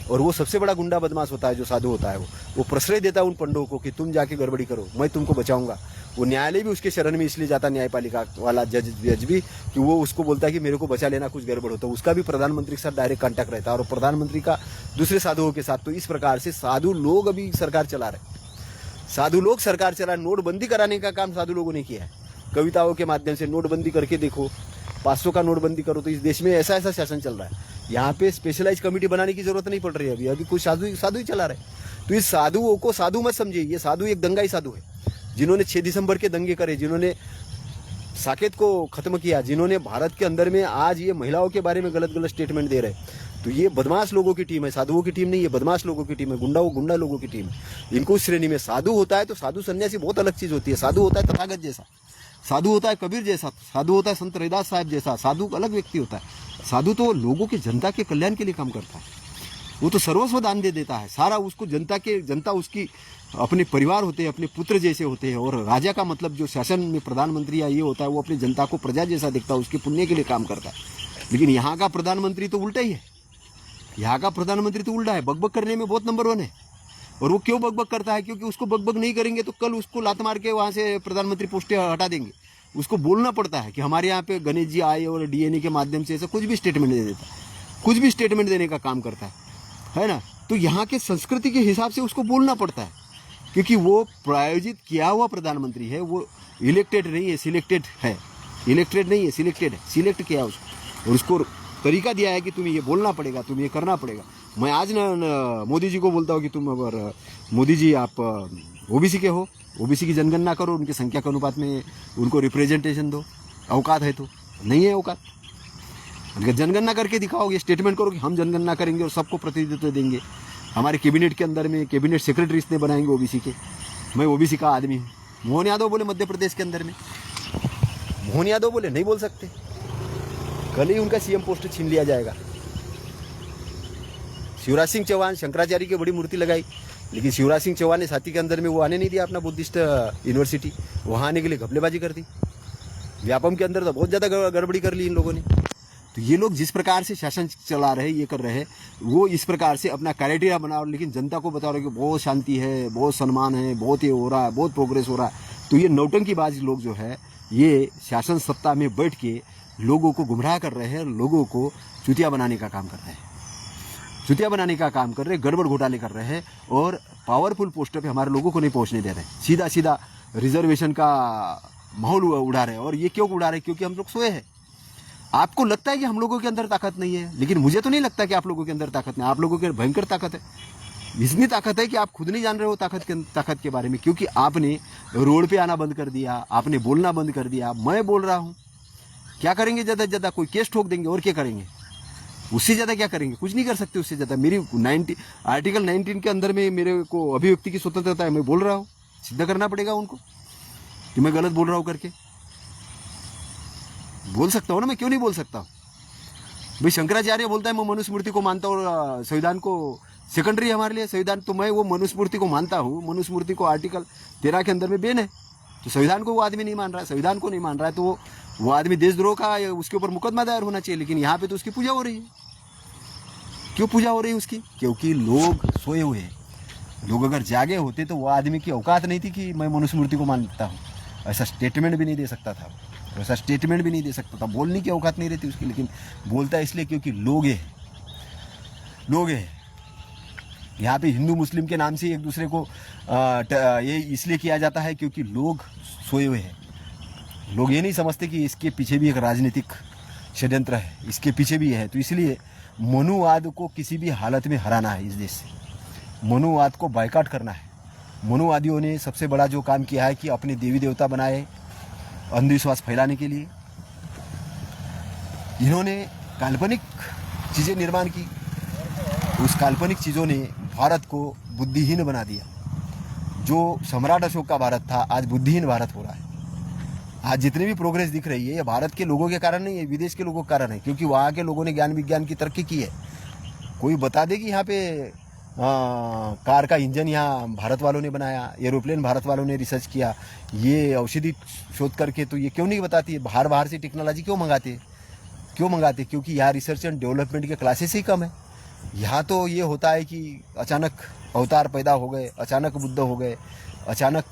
और वो सबसे बड़ा गुंडा बदमाश होता है जो साधु होता है। वो प्रश्रय देता है उन पंडों को कि तुम जाके गड़बड़ी करो, मैं तुमको बचाऊंगा। वो न्यायालय भी उसके शरण में इसलिए जाता, न्यायपालिका वाला जज भी, कि वो उसको बोलता है कि मेरे को बचा लेना, कुछ गड़बड़ होता है। उसका भी प्रधानमंत्री के साथ डायरेक्ट कांटेक्ट रहता है, और प्रधानमंत्री का दूसरे साधुओं के साथ। तो इस प्रकार से साधु लोग अभी सरकार चला रहे, साधु लोग सरकार चला। नोटबंदी कराने का काम साधु लोगों ने किया है, कविताओं के माध्यम से। नोटबंदी करके देखो, 500 का नोटबंदी करो, तो इस देश में ऐसा ऐसा शासन चल रहा है। यहाँ पे स्पेशलाइज कमेटी बनाने की जरूरत नहीं पड़ रही है। अभी कुछ साधु ही चला रहे। तो इस साधुओं को साधु मत समझिए। ये साधु एक दंगाई साधु है, जिन्होंने 6 दिसंबर के दंगे करे, जिन्होंने साकेत को खत्म किया, जिन्होंने भारत के अंदर में आज ये महिलाओं के बारे में गलत स्टेटमेंट दे रहे। तो ये बदमाश लोगों की टीम है, साधुओं की टीम नहीं है, बदमाश लोगों की टीम है, गुंडा लोगों की टीम है। इनको उस श्रेणी में साधु होता है तो साधु सन्यासी बहुत अलग चीज होती है। साधु होता है तथागत जैसा, साधु होता है कबीर जैसा, साधु होता है संत रैदास साहब जैसा। साधु अलग व्यक्ति होता है। साधु तो लोगों के, जनता के कल्याण के लिए काम करता है। वो तो सर्वस्व दान दे देता है सारा। उसको जनता उसकी अपने परिवार होते हैं, अपने पुत्र जैसे होते हैं। और राजा का मतलब जो शासन में प्रधानमंत्री या ये होता है, वो अपनी जनता को प्रजा जैसा देखता है, उसके पुण्य के लिए काम करता है। लेकिन यहाँ का प्रधानमंत्री तो उल्टा ही है। यहाँ का प्रधानमंत्री तो उल्टा है, बकबक करने में बहुत नंबर 1 है। और वो क्यों बकबक करता है? क्योंकि उसको बकबक नहीं करेंगे तो कल उसको लात मार के वहाँ से प्रधानमंत्री पोस्टें हटा देंगे। उसको बोलना पड़ता है कि हमारे यहाँ पे गणेश जी आए और डीएनए के माध्यम से ऐसा कुछ भी स्टेटमेंट दे देता है, कुछ भी स्टेटमेंट देने का काम करता है ना। तो यहाँ के संस्कृति के हिसाब से उसको बोलना पड़ता है, क्योंकि वो प्रायोजित किया हुआ प्रधानमंत्री है। वो इलेक्टेड नहीं है, सिलेक्टेड है। इलेक्टेड नहीं है, सिलेक्टेड है, सिलेक्ट किया उसको, और उसको तरीका दिया है कि तुम्हें ये बोलना पड़ेगा, तुम्हें ये करना पड़ेगा। मैं आज ना मोदी जी को बोलता हूँ कि तुम अगर मोदी जी आप ओबीसी के हो, ओबीसी की जनगणना करो, उनकी संख्या के अनुपात में उनको रिप्रेजेंटेशन दो। औकात है तो नहीं है औकात। जनगणना करके दिखाओगे, स्टेटमेंट करो कि हम जनगणना करेंगे और सबको प्रतिनिधित्व देंगे, हमारे कैबिनेट के अंदर में कैबिनेट सेक्रेटरीज ने बनाएंगे ओबीसी के। मैं ओबीसी का आदमी हूँ। मोहन यादव बोले मध्य प्रदेश के अंदर में, मोहन यादव बोले नहीं बोल सकते, कल ही उनका सीएम पोस्ट छीन लिया जाएगा। शिवराज सिंह चौहान शंकराचार्य की बड़ी मूर्ति लगाई, लेकिन शिवराज सिंह चौहान ने साथी के अंदर में वो आने नहीं दिया अपना बुद्धिस्ट यूनिवर्सिटी, वहाँ आने के लिए घपलेबाजी कर दी। व्यापम के अंदर तो बहुत ज़्यादा गड़बड़ी कर ली इन लोगों ने। तो ये लोग जिस प्रकार से शासन चला रहे, ये कर रहे हैं, वो इस प्रकार से अपना क्राइटेरिया बना रहे, लेकिन जनता को बता रहे कि बहुत शांति है, बहुत सम्मान है, बहुत ये हो रहा है, बहुत प्रोग्रेस हो रहा है। तो ये नौटंकीबाज लोग जो है, ये शासन सत्ता में बैठ के लोगों को गुमराह कर रहे हैं, लोगों को चुतिया बनाने का काम कर रहे हैं, चुतिया बनाने का काम कर रहे हैं, गड़बड़ घोटाले कर रहे हैं और पावरफुल पोस्टर पे हमारे लोगों को नहीं पहुंचने दे रहे। सीधा सीधा रिजर्वेशन का माहौल उड़ा रहे हैं। और ये क्यों उड़ा रहे हैं? क्योंकि हम लोग सोए हैं। आपको लगता है कि हम लोगों के अंदर ताकत नहीं है, लेकिन मुझे तो नहीं लगता कि आप लोगों के अंदर ताकत नहीं। आप लोगों के भयंकर ताकत है, इतनी ताकत है कि आप खुद नहीं जान रहे हो ताकत के बारे में, क्योंकि आपने रोड पे आना बंद कर दिया, आपने बोलना बंद कर दिया। मैं बोल रहा हूँ, क्या करेंगे? ज़्यादा से ज़्यादा कोई केस ठोक देंगे, और क्या करेंगे? उससे ज़्यादा क्या करेंगे? कुछ नहीं कर सकते उससे ज़्यादा। मेरी आर्टिकल 19 के अंदर में मेरे को अभिव्यक्ति की स्वतंत्रता है। मैं बोल रहा हूँ, सिद्ध करना पड़ेगा उनको कि मैं गलत बोल रहा हूँ करके। बोल सकता हूँ ना, मैं क्यों नहीं बोल सकता? भाई शंकराचार्य बोलता है मैं मनुस्मृति को मानता हूँ और संविधान को सेकेंडरी है हमारे लिए संविधान, तो मैं वो मनुस्मृति को मानता हूँ। मनुस्मृति को आर्टिकल 13 के अंदर में बैन है, तो संविधान को वो आदमी नहीं मान रहा है, संविधान को नहीं मान रहा है, तो वो आदमी देशद्रोह का, उसके ऊपर मुकदमा दायर होना चाहिए। लेकिन यहाँ पे तो उसकी पूजा हो रही है। क्यों पूजा हो रही है उसकी? क्योंकि लोग सोए हुए हैं। लोग अगर जागे होते तो वो आदमी की औकात नहीं थी कि मैं मनुस्मृति को मानता हूँ। ऐसा स्टेटमेंट भी नहीं दे सकता था, ऐसा स्टेटमेंट भी नहीं दे सकता था। बोलने की औकात नहीं रहती उसकी, लेकिन बोलता है इसलिए क्योंकि लोग हैं। यहाँ पे हिंदू मुस्लिम के नाम से एक दूसरे को ये इसलिए किया जाता है क्योंकि लोग सोए हुए हैं। लोग ये नहीं समझते कि इसके पीछे भी एक राजनीतिक षड्यंत्र है, इसके पीछे भी है। तो इसलिए मनुवाद को किसी भी हालत में हराना है। इस देश से मनुवाद को बायकॉट करना है। मनुवादियों ने सबसे बड़ा जो काम किया है कि अपने देवी देवता बनाए अंधविश्वास फैलाने के लिए। इन्होंने काल्पनिक चीज़ें निर्माण की, उस काल्पनिक चीज़ों ने भारत को बुद्धिहीन बना दिया। जो सम्राट अशोक का भारत था, आज बुद्धिहीन भारत हो रहा है। आज जितनी भी प्रोग्रेस दिख रही है, ये भारत के लोगों के कारण नहीं है, विदेश के लोगों के कारण है, क्योंकि वहाँ के लोगों ने ज्ञान विज्ञान की तरक्की की है। कोई बता दे कि यहाँ पे कार का इंजन यहाँ भारत वालों ने बनाया, एरोप्लेन भारत वालों ने रिसर्च किया, ये औषधि शोध करके, तो ये क्यों नहीं बताती है? बाहर से टेक्नोलॉजी क्यों मंगाते? क्योंकि यहाँ रिसर्च एंड डेवलपमेंट के क्लासेस ही कम है। यहाँ तो ये होता है कि अचानक अवतार पैदा हो गए, अचानक बुद्ध हो गए, अचानक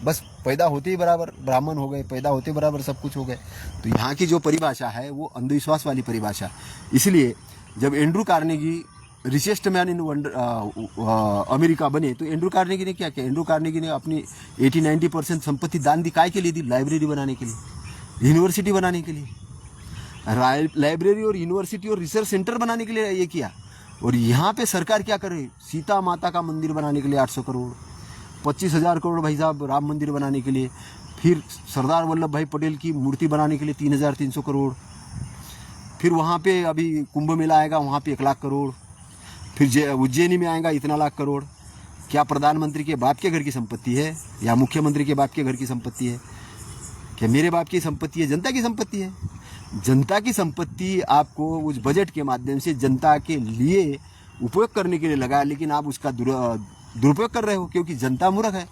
बस पैदा होते ही बराबर ब्राह्मण हो गए, पैदा होते बराबर सब कुछ हो गए। तो यहाँ की जो परिभाषा है वो अंधविश्वास वाली परिभाषा। इसलिए जब Andrew Carnegie richest man in America बने, तो एंड्रू कार्नेगी ने क्या किया? एंड्रू कार्नेगी ने अपनी 80-90% संपत्ति दान दी। काय के लिए दी? लाइब्रेरी बनाने के लिए, यूनिवर्सिटी बनाने के लिए। लाइब्रेरी और यूनिवर्सिटी और रिसर्च सेंटर बनाने के लिए ये किया। और यहाँ पे सरकार क्या करे? सीता माता का मंदिर बनाने के लिए 800 करोड़, 25,000 करोड़ भाई साहब राम मंदिर बनाने के लिए, फिर सरदार वल्लभ भाई पटेल की मूर्ति बनाने के लिए 3,300 करोड़, फिर वहाँ पे अभी कुंभ मेला आएगा, वहाँ पे 1 लाख करोड़, फिर उज्जैनी में आएगा इतना लाख करोड़। क्या प्रधानमंत्री के बाप के घर की संपत्ति है या मुख्यमंत्री के बाप के घर की संपत्ति है? क्या मेरे बाप की संपत्ति है? जनता की संपत्ति है। जनता की संपत्ति आपको उस बजट के माध्यम से जनता के लिए उपयोग करने के लिए लगा, लेकिन आप उसका दुरुपयोग कर रहे हो, क्योंकि जनता मूर्ख है।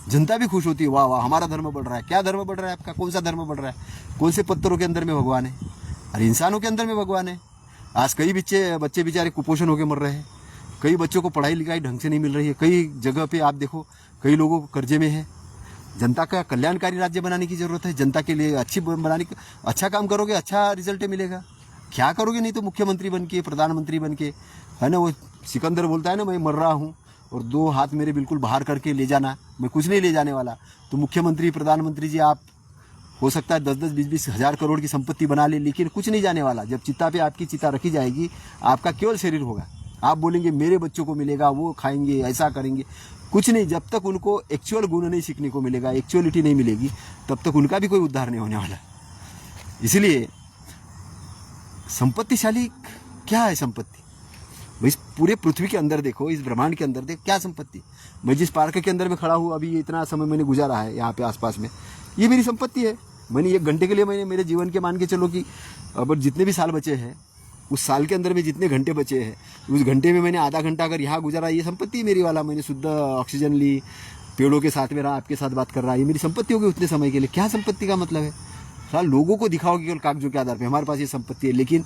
जनता भी खुश होती है, वाह वाह हमारा धर्म बढ़ रहा है। क्या धर्म बढ़ रहा है आपका? कौन सा धर्म बढ़ रहा है? कौन से पत्थरों के अंदर में भगवान है? अरे इंसानों के अंदर में भगवान है। आज कई बच्चे बेचारे कुपोषण होकर मर रहे हैं, कई बच्चों को पढ़ाई लिखाई ढंग से नहीं मिल रही है, कई जगह पे आप देखो कई लोगों को कर्जे में है। जनता का कल्याणकारी राज्य बनाने की जरूरत है। जनता के लिए अच्छा काम करोगे, अच्छा रिजल्ट मिलेगा। क्या करोगे? नहीं तो मुख्यमंत्री बन के, प्रधानमंत्री बन के, है ना, वो सिकंदर बोलता है ना, मैं मर रहा हूँ और 2 हाथ मेरे बिल्कुल बाहर करके ले जाना, मैं कुछ नहीं ले जाने वाला। तो मुख्यमंत्री प्रधानमंत्री जी आप हो सकता है 10-10, 20-20 हज़ार करोड़ की संपत्ति बना ले, लेकिन कुछ नहीं जाने वाला। जब चिता पे आपकी चिता रखी जाएगी, आपका केवल शरीर होगा। आप बोलेंगे मेरे बच्चों को मिलेगा, वो खाएंगे, ऐसा करेंगे, कुछ नहीं। जब तक उनको एक्चुअल गुण नहीं सीखने को मिलेगा, एक्चुअलिटी नहीं मिलेगी, तब तक उनका भी कोई उद्धार नहीं होने वाला। इसलिए संपत्तिशाली क्या है? संपत्ति भाई पूरे पृथ्वी के अंदर देखो, इस ब्रह्मांड के अंदर देखो क्या संपत्ति। मैं जिस पार्क के अंदर में खड़ा हूँ अभी, इतना समय मैंने गुजारा है यहाँ पे आसपास में, ये मेरी संपत्ति है। मैंने 1 घंटे के लिए मैंने मेरे जीवन के मान के चलो कि अब जितने भी साल बचे हैं, उस साल के अंदर में जितने घंटे बचे हैं, उस घंटे में मैंने आधा घंटा अगर यहाँ गुजारा, ये संपत्ति मेरी वाला। मैंने शुद्ध ऑक्सीजन ली, पेड़ों के साथ में रहा, आपके साथ बात कर रहा, ये मेरी संपत्ति होगी उतने समय के लिए। क्या संपत्ति का मतलब है? साल लोगों को दिखाओगे केवल कागजों के आधार पे हमारे पास ये संपत्ति है, लेकिन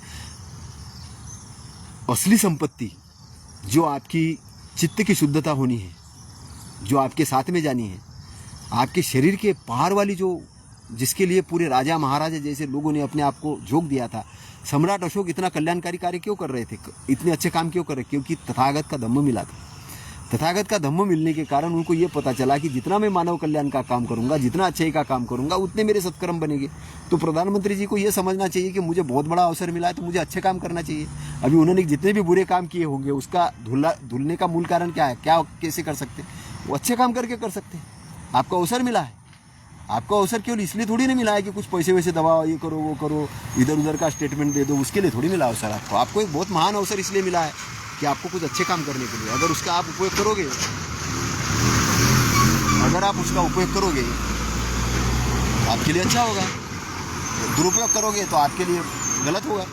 असली संपत्ति जो आपकी चित्त की शुद्धता होनी है, जो आपके साथ में जानी है, आपके शरीर के पार वाली, जो जिसके लिए पूरे राजा महाराजा जैसे लोगों ने अपने आप को झोंक दिया था। सम्राट अशोक इतना कल्याणकारी कार्य क्यों कर रहे थे, इतने अच्छे काम क्यों कर रहे? क्योंकि तथागत का धम्म मिला था। तथागत का धम्म मिलने के कारण उनको ये पता चला कि जितना मैं मानव कल्याण का काम करूंगा, जितना अच्छाई का काम करूंगा, उतने मेरे सत्कर्म बनेंगे। तो प्रधानमंत्री जी को ये समझना चाहिए कि मुझे बहुत बड़ा अवसर मिला है, तो मुझे अच्छे काम करना चाहिए। अभी उन्होंने जितने भी बुरे काम किए होंगे, उसका धुलने का मूल कारण क्या है? क्या कैसे कर सकते? वो अच्छे काम करके कर सकते हैं। आपको अवसर मिला है, आपको अवसर केवल इसलिए थोड़ी नहीं मिला है कि कुछ पैसे वैसे दबाओ, ये करो वो करो, इधर उधर का स्टेटमेंट दे दो, उसके लिए थोड़ी मिला अवसर आपको। आपको एक बहुत महान अवसर इसलिए मिला है कि आपको कुछ अच्छे काम करने के लिए, अगर उसका आप उपयोग करोगे, अगर आप उसका उपयोग करोगे तो आपके लिए अच्छा होगा, दुरुपयोग करोगे तो आपके लिए गलत होगा।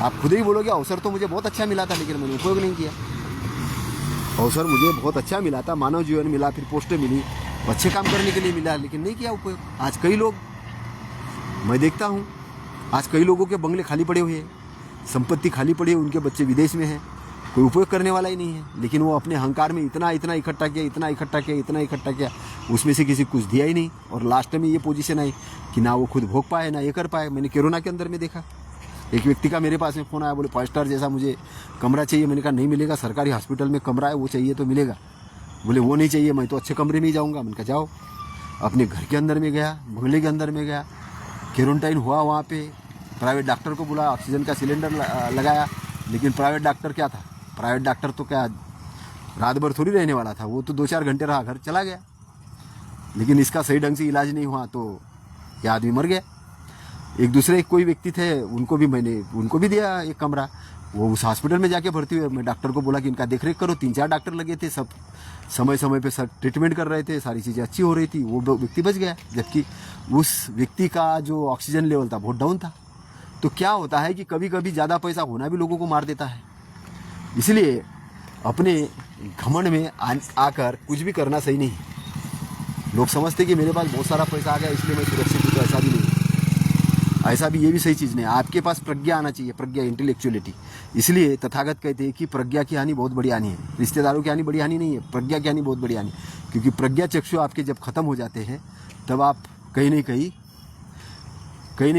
आप खुद ही बोलोगे अवसर तो मुझे बहुत अच्छा मिला था, लेकिन मैंने उपयोग नहीं किया। अवसर मुझे बहुत अच्छा मिला था, मानव जीवन मिला, फिर पोस्टें मिली, अच्छे काम करने के लिए मिला, लेकिन नहीं किया उपयोग। आज कई लोग, मैं देखता हूँ, आज कई लोगों के बंगले खाली पड़े हुए हैं, संपत्ति खाली पड़ी है, उनके बच्चे विदेश में हैं, कोई उपयोग करने वाला ही नहीं है। लेकिन वो अपने अहंकार में इतना इकट्ठा किया, इतना इकट्ठा किया, उसमें से किसी कुछ दिया ही नहीं। और लास्ट में ये पोजीशन आई कि ना वो खुद भोग पाए, ना ये कर पाए। मैंने कोरोना के अंदर में देखा, एक व्यक्ति का मेरे पास में फ़ोन आया, बोले 5 स्टार जैसा मुझे कमरा चाहिए। मैंने कहा नहीं मिलेगा, सरकारी हॉस्पिटल में कमरा है, वो चाहिए तो मिलेगा। बोले वो नहीं चाहिए, मैं तो अच्छे कमरे में ही जाऊँगा। मैंने कहा जाओ। अपने घर के अंदर में गया, बंगले के अंदर में गया, क्वारंटाइन हुआ वहाँ पे, प्राइवेट डॉक्टर को बुलाया, ऑक्सीजन का सिलेंडर लगाया। लेकिन प्राइवेट डॉक्टर क्या था, प्राइवेट डॉक्टर तो क्या रात भर थोड़ी रहने वाला था, वो तो 2-4 घंटे रहा, घर चला गया। लेकिन इसका सही ढंग से इलाज नहीं हुआ तो ये आदमी मर गया। एक दूसरे कोई व्यक्ति थे, उनको भी दिया एक कमरा, वो उस हॉस्पिटल में जाके भर्ती हुए। मैं डॉक्टर को बोला कि इनका देखरेख करो। 3-4 डॉक्टर लगे थे, सब समय समय पे सब ट्रीटमेंट कर रहे थे, सारी चीज़ें अच्छी हो रही थी, वो व्यक्ति बच गया। जबकि उस व्यक्ति का जो ऑक्सीजन लेवल था बहुत डाउन था। तो क्या होता है कि कभी कभी ज़्यादा पैसा होना भी लोगों को मार देता है। इसलिए अपने घमंड में आकर कुछ भी करना सही नहीं। लोग समझते कि मेरे पास बहुत सारा पैसा आ गया इसलिए मैं सुरक्षित हूँ, तो ऐसा भी नहीं, ऐसा भी ये भी सही चीज़ नहीं। आपके पास प्रज्ञा आना चाहिए, प्रज्ञा, इंटेलेक्चुअलिटी। इसलिए तथागत कहते हैं कि प्रज्ञा की हानि बहुत बड़ी हानि है, रिश्तेदारों की हानि बड़ी हानि नहीं है, प्रज्ञा की हानि बहुत बड़ी हानि। क्योंकि प्रज्ञा चक्षु आपके जब खत्म हो जाते हैं, तब आप कहीं नहीं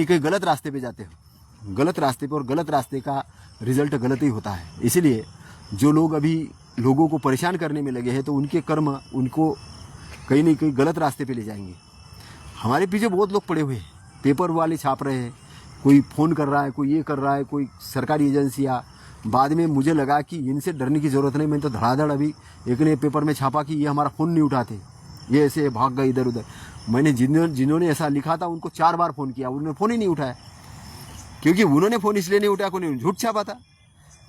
कहीं गलत रास्ते पे जाते हो, गलत रास्ते पे, और गलत रास्ते का रिजल्ट गलत ही होता है। इसीलिए जो लोग अभी लोगों को परेशान करने में लगे हैं, तो उनके कर्म उनको कहीं नहीं कहीं गलत रास्ते पे ले जाएंगे। हमारे पीछे बहुत लोग पड़े हुए हैं, पेपर वाले छाप रहे हैं, कोई फ़ोन कर रहा है, कोई ये कर रहा है, कोई सरकारी एजेंसियाँ। बाद में मुझे लगा कि इनसे डरने की ज़रूरत नहीं। मैंने तो धड़ाधड़ अभी एक ने पेपर में छापा कि ये हमारा फ़ोन नहीं उठाते, ये ऐसे भाग गए इधर उधर। मैंने जिन्होंने ऐसा लिखा था उनको 4 बार फ़ोन किया, उन्होंने फ़ोन ही नहीं उठाया। क्योंकि उन्होंने फ़ोन इसलिए नहीं उठाया, उन्होंने झूठ छापा था।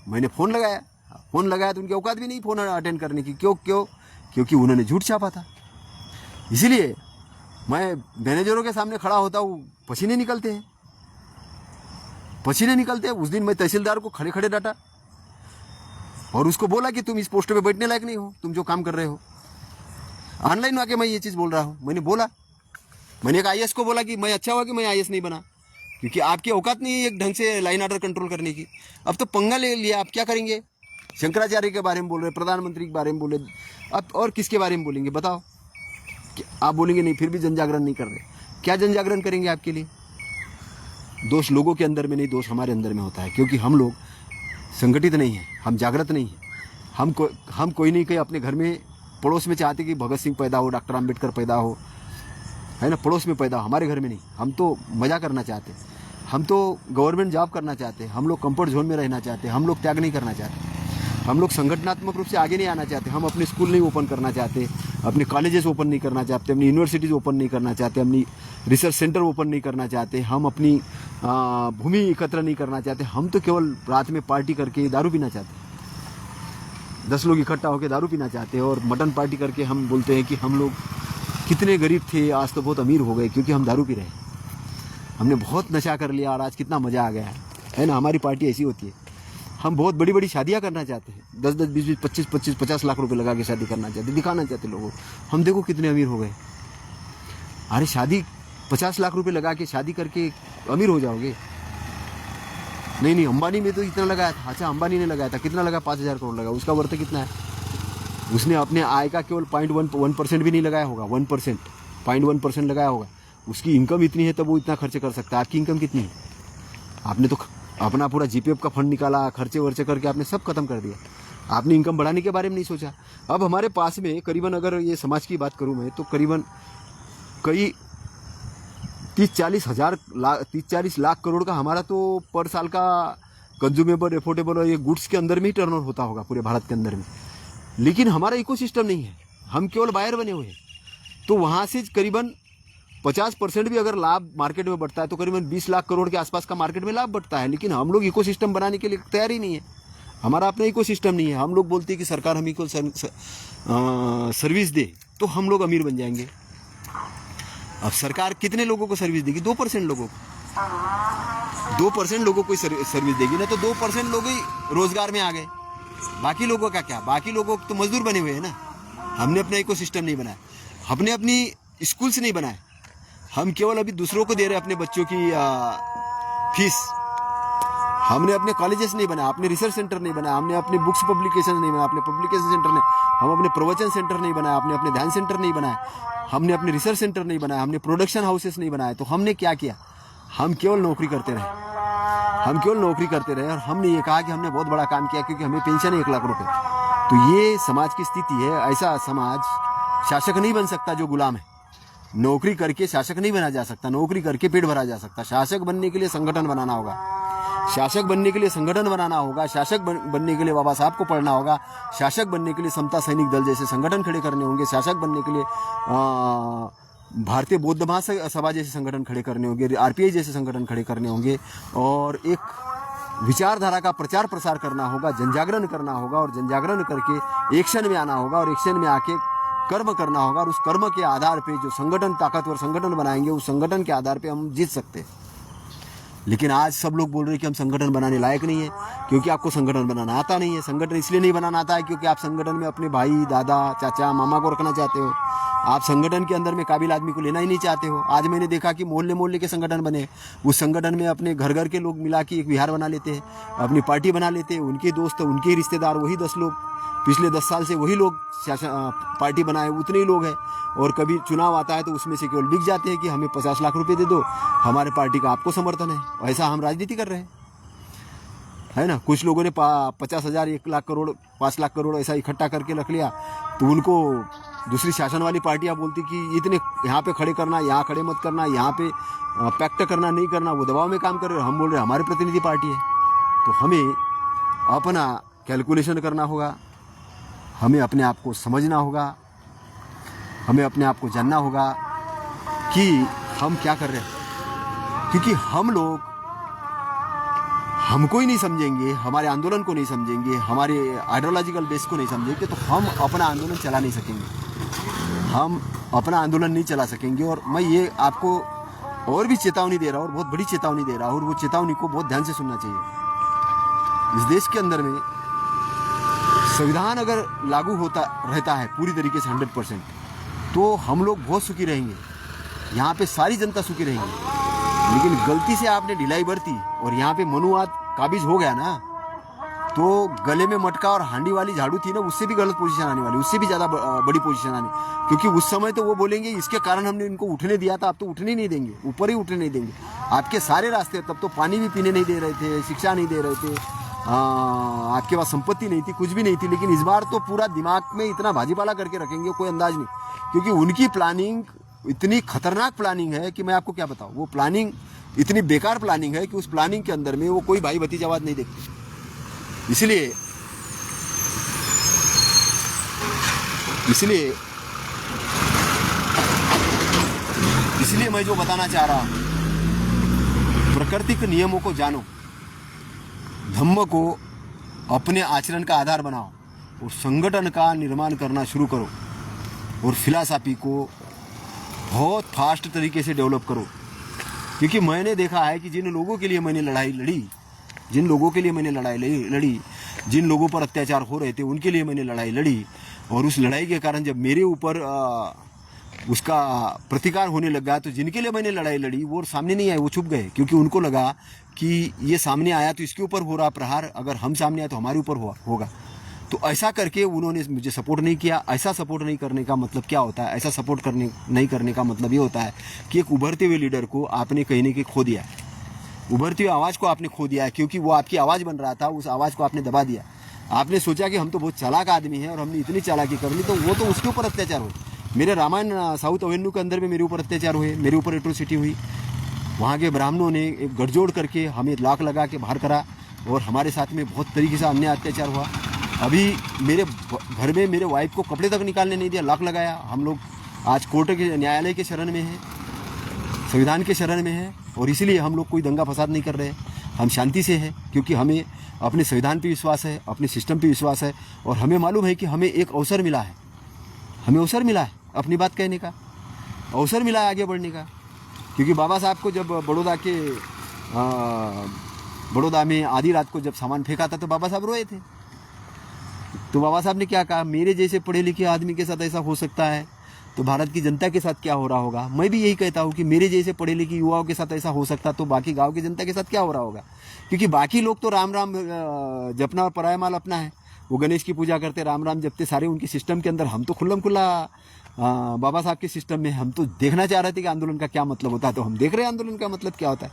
मैंने फ़ोन लगाया तो उनकी औकात भी नहीं फ़ोन अटेंड करने की। क्योंकि उन्होंने झूठ छापा था। इसीलिए मैं मैनेजरों के सामने खड़ा होता हूँ, पसीने निकलते हैं। उस दिन मैं तहसीलदार को खड़े खड़े डांटा और उसको बोला कि तुम इस पोस्ट पे बैठने लायक नहीं हो, तुम जो काम कर रहे हो। ऑनलाइन आके मैं ये चीज़ बोल रहा हूँ। मैंने एक IAS को बोला कि मैं अच्छा हुआ कि मैं IAS नहीं बना, क्योंकि आपकी औकात नहीं है एक ढंग से लाइन ऑर्डर कंट्रोल करने की। अब तो पंगा ले लिया, आप क्या करेंगे? शंकराचार्य के बारे में बोल रहे, प्रधानमंत्री के बारे में बोले, अब और किसके बारे में बोलेंगे बताओ? आप बोलेंगे नहीं, फिर भी जन जागरण नहीं कर रहे। क्या जन जागरण करेंगे आपके लिए? दोष लोगों के अंदर में नहीं, दोष हमारे अंदर में होता है। क्योंकि हम लोग संगठित नहीं हैं, हम जागृत नहीं हैं। हम कोई नहीं कहीं अपने घर में पड़ोस में चाहते कि भगत सिंह पैदा हो, डॉक्टर आम्बेडकर पैदा हो, है ना, पड़ोस में पैदा हो, हमारे घर में नहीं। हम तो मज़ा करना चाहते, हम तो गवर्नमेंट जॉब करना चाहते, हम लोग कंफर्ट जोन में रहना चाहते, हम लोग त्याग नहीं करना चाहते, हम लोग संगठनात्मक रूप से आगे नहीं आना चाहते, हम अपने स्कूल नहीं ओपन करना चाहते, अपने कॉलेजेस ओपन नहीं करना चाहते, अपनी यूनिवर्सिटीज़ ओपन नहीं करना चाहते, अपनी रिसर्च सेंटर ओपन नहीं करना चाहते, हम अपनी भूमि एकत्र नहीं करना चाहते। हम तो केवल रात में पार्टी करके दारू पीना चाहते हैं, 10 लोग इकट्ठा होकर दारू पीना चाहते हैं और मटन पार्टी करके हम बोलते हैं कि हम लोग कितने गरीब थे, आज तो बहुत अमीर हो गए क्योंकि हम दारू पी रहे हैं, हमने बहुत नशा कर लिया और आज कितना मज़ा आ गया है ना। हमारी पार्टी ऐसी होती है। हम बहुत बड़ी बड़ी शादियां करना चाहते हैं, 10-10, 20-20, 25-25, 50 लाख रुपए लगा के शादी करना चाहते हैं, दिखाना चाहते लोगों को हम देखो कितने अमीर हो गए। अरे शादी 50 लाख रुपए लगा के शादी करके अमीर हो जाओगे? नहीं, अंबानी में तो इतना लगाया था। अच्छा, अंबानी ने लगाया था, कितना लगा? 5,000 करोड़ लगा। उसका वर्थ कितना है? उसने अपने आय का केवल 0.1% भी नहीं लगाया होगा, 1%, 0.1% लगाया होगा। उसकी इनकम इतनी है तब वो इतना खर्चे कर सकता है। आपकी इनकम कितनी है? आपने तो अपना पूरा जीपीएफ का फंड निकाला, खर्चे वर्चे करके आपने सब खत्म कर दिया। आपने इनकम बढ़ाने के बारे में नहीं सोचा। अब हमारे पास में करीबन, अगर ये समाज की बात करूं मैं, तो करीबन कई 30-40 लाख करोड़ का हमारा तो पर साल का कंज्यूमेबल, एफोर्डेबल और ये गुड्स के अंदर में ही टर्नओवर होता होगा पूरे भारत के अंदर में। लेकिन हमारा इकोसिस्टम नहीं है, हम केवल बायर बने हुए हैं। तो वहाँ से करीबन 50% भी अगर लाभ मार्केट में बढ़ता है तो करीबन 20 लाख करोड़ के आसपास का मार्केट में लाभ बढ़ता है। लेकिन हम लोग इकोसिस्टम बनाने के लिए तैयार ही नहीं है। हमारा अपना इकोसिस्टम नहीं है। हम लोग बोलते हैं कि सरकार हमें को सर्विस दे तो हम लोग अमीर बन जाएंगे। अब सरकार कितने लोगों को सर्विस देगी? 2% लोगों को। 2% लोगों को सर्विस देगी ना, तो 2% लोग ही रोजगार में आ गए। बाकी लोगों का क्या? बाकी लोगों तो मजदूर बने हुए हैं ना। हमने अपना इकोसिस्टम नहीं बनाया, हमने अपनी स्कूल्स नहीं बनाए। हम केवल अभी दूसरों को दे रहे हैं अपने बच्चों की फीस। हमने अपने कॉलेजेस नहीं बनाया, अपने रिसर्च सेंटर नहीं बनाया, हमने अपने बुक्स पब्लिकेशन नहीं बनाया, अपने पब्लिकेशन सेंटर नहीं, हम अपने प्रवचन सेंटर नहीं बनाया, हमने अपने ध्यान सेंटर नहीं बनाया, हमने अपने रिसर्च सेंटर नहीं बनाया, हमने प्रोडक्शन हाउसेस नहीं बनाए। तो हमने क्या किया? हम केवल नौकरी करते रहे, और हमने ये कहा कि हमने बहुत बड़ा काम किया क्योंकि हमें पेंशन है 1 लाख रुपए। तो ये समाज की स्थिति है। ऐसा समाज शासक नहीं बन सकता जो गुलाम है। नौकरी करके शासक नहीं बना जा सकता, नौकरी करके पेट भरा जा सकता। शासक बनने के लिए संगठन बनाना होगा, शासक बनने के लिए बनने के लिए बाबा साहब को पढ़ना होगा, शासक बनने के लिए समता सैनिक दल जैसे संगठन खड़े करने होंगे, शासक बनने के लिए भारतीय बौद्ध महासभा जैसे संगठन खड़े करने होंगे, आरपीआई जैसे संगठन खड़े करने होंगे, और एक विचारधारा का प्रचार प्रसार करना होगा, जनजागरण करना होगा, और जनजागरण करके एक्शन में आना होगा, और एक्शन में आके कर्म करना होगा। और उस कर्म के आधार पे जो संगठन, ताकतवर संगठन बनाएंगे, उस संगठन के आधार पे हम जीत सकते हैं। लेकिन आज सब लोग बोल रहे हैं कि हम संगठन बनाने लायक नहीं है क्योंकि आपको संगठन बनाना आता नहीं है। संगठन इसलिए नहीं बनाना आता है क्योंकि आप संगठन में अपने भाई, दादा, चाचा, मामा को रखना चाहते हो। आप संगठन के अंदर में काबिल आदमी को लेना ही नहीं चाहते हो। आज मैंने देखा कि मोहल्ले मोहल्ले के संगठन बने, उस संगठन में अपने घर घर के लोग मिला के एक विहार बना लेते हैं, अपनी पार्टी बना लेते हैं। उनके दोस्त, उनके रिश्तेदार, वही 10 लोग, पिछले 10 साल से वही लोग पार्टी बनाए, उतने ही लोग हैं। और कभी चुनाव आता है तो उसमें से केवल बिक जाते हैं कि हमें 50 लाख रुपए दे दो, हमारे पार्टी का आपको समर्थन है। ऐसा हम राजनीति कर रहे हैं, है ना। कुछ लोगों ने 50,000, 1 लाख करोड़, 5 लाख करोड़ ऐसा इकट्ठा करके रख लिया, तो उनको दूसरी शासन वाली पार्टियां बोलती कि इतने यहाँ पे खड़े करना, यहाँ खड़े मत करना, यहाँ पे पैक्ट करना, नहीं करना, वो दबाव में काम कर रहे हैं। हम बोल रहे हैं हमारी प्रतिनिधि पार्टी है। तो हमें अपना कैलकुलेशन करना होगा, हमें अपने आप को समझना होगा, हमें अपने आप को जानना होगा कि हम क्या कर रहे हैं। क्योंकि हम लोग हमको ही नहीं समझेंगे, हमारे आंदोलन को नहीं समझेंगे, हमारे आइडियोलॉजिकल बेस को नहीं समझेंगे, तो हम अपना आंदोलन चला नहीं सकेंगे, हम अपना आंदोलन नहीं चला सकेंगे। और मैं ये आपको और भी चेतावनी दे रहा हूँ, और बहुत बड़ी चेतावनी दे रहा हूँ, और वो चेतावनी को बहुत ध्यान से सुनना चाहिए। इस देश के अंदर में संविधान अगर लागू होता रहता है पूरी तरीके से 100%, तो हम लोग बहुत सुखी रहेंगे, यहाँ पे सारी जनता सुखी रहेंगी। लेकिन गलती से आपने ढिलाई बरती और यहाँ पे मनुवाद काबिज हो गया ना, तो गले में मटका और हांडी वाली झाड़ू थी ना, उससे भी गलत पोजीशन आने वाली, उससे भी ज़्यादा बड़ी पोजीशन आने। क्योंकि उस समय तो वो बोलेंगे इसके कारण हमने इनको उठने दिया था, अब तो उठने नहीं देंगे, ऊपर ही उठने नहीं देंगे। आपके सारे रास्ते, तब तो पानी भी पीने नहीं दे रहे थे, शिक्षा नहीं दे रहे थे, आपके पास संपत्ति नहीं थी, कुछ भी नहीं थी। लेकिन इस बार तो पूरा दिमाग में इतना भाजीपाला करके रखेंगे, कोई अंदाज नहीं। क्योंकि उनकी प्लानिंग इतनी खतरनाक प्लानिंग है कि मैं आपको क्या बताऊं। वो प्लानिंग इतनी बेकार प्लानिंग है कि उस प्लानिंग के अंदर में वो कोई भाई भतीजावाद नहीं देखते। इसलिए इसलिए मैं जो बताना चाह रहा हूँ, प्राकृतिक नियमों को जानो, धम्म को अपने आचरण का आधार बनाओ और संगठन का निर्माण करना शुरू करो और फिलॉसफी को बहुत फास्ट तरीके से डेवलप करो। क्योंकि मैंने देखा है कि जिन लोगों के लिए मैंने लड़ाई लड़ी, जिन लोगों पर अत्याचार हो रहे थे उनके लिए मैंने लड़ाई लड़ी, और उस लड़ाई के कारण जब मेरे ऊपर उसका प्रतिकार होने लगा तो जिनके लिए मैंने लड़ाई लड़ी वो सामने नहीं आए, वो छुप गए। क्योंकि उनको लगा कि ये सामने आया तो इसके ऊपर हो रहा प्रहार, अगर हम सामने आए तो हमारे ऊपर होगा। तो ऐसा करके उन्होंने मुझे सपोर्ट नहीं किया। ऐसा सपोर्ट नहीं करने का मतलब क्या होता है? ऐसा सपोर्ट नहीं करने का मतलब ये होता है कि एक उभरते हुए लीडर को आपने कहीं न कहीं खो दिया, उभरती हुई आवाज़ को आपने खो दिया है। क्योंकि वो आपकी आवाज़ बन रहा था, उस आवाज़ को आपने दबा दिया। आपने सोचा कि हम तो बहुत चालाक आदमी हैं और हमने इतनी चालाकी कर ली, तो वो तो उसके ऊपर अत्याचार हुए। मेरे रामायण साउथ एवेन्यू के अंदर में मेरे ऊपर अत्याचार हुए, मेरे ऊपर एट्रोसिटी हुई। वहाँ के ब्राह्मणों ने एक गठजोड़ करके हमें लाख लगा के बाहर करा और हमारे साथ में बहुत तरीके से अन्याय अत्याचार हुआ। अभी मेरे घर में मेरे वाइफ को कपड़े तक निकालने नहीं दिया, लाख लगाया। हम लोग आज कोर्ट के न्यायालय के शरण में हैं, संविधान के शरण में हैं, और इसीलिए हम लोग कोई दंगा फसाद नहीं कर रहे। हम शांति से हैं क्योंकि हमें अपने संविधान पे विश्वास है, अपने सिस्टम पे विश्वास है, और हमें मालूम है कि हमें एक अवसर मिला है, हमें अवसर मिला है अपनी बात कहने का, अवसर मिला है आगे बढ़ने का। क्योंकि बाबा साहब को जब बड़ौदा में आधी रात को जब सामान फेंका था तो बाबा साहब रोए थे। तो बाबा साहब ने क्या कहा, मेरे जैसे पढ़े लिखे आदमी के साथ ऐसा हो सकता है तो भारत की जनता के साथ क्या हो रहा होगा। मैं भी यही कहता हूँ कि मेरे जैसे पढ़े लिखे युवाओं के साथ ऐसा हो सकता तो बाकी गांव की जनता के साथ क्या हो रहा होगा। क्योंकि बाकी लोग तो राम राम जपना और पराया माल अपना है, वो गणेश की पूजा करते, राम राम जपते, सारे उनके सिस्टम के अंदर। हम तो खुल्लम खुल्ला बाबा साहब के सिस्टम में। हम तो देखना चाह रहे थे कि आंदोलन का क्या मतलब होता है, तो हम देख रहे हैं आंदोलन का मतलब क्या होता है।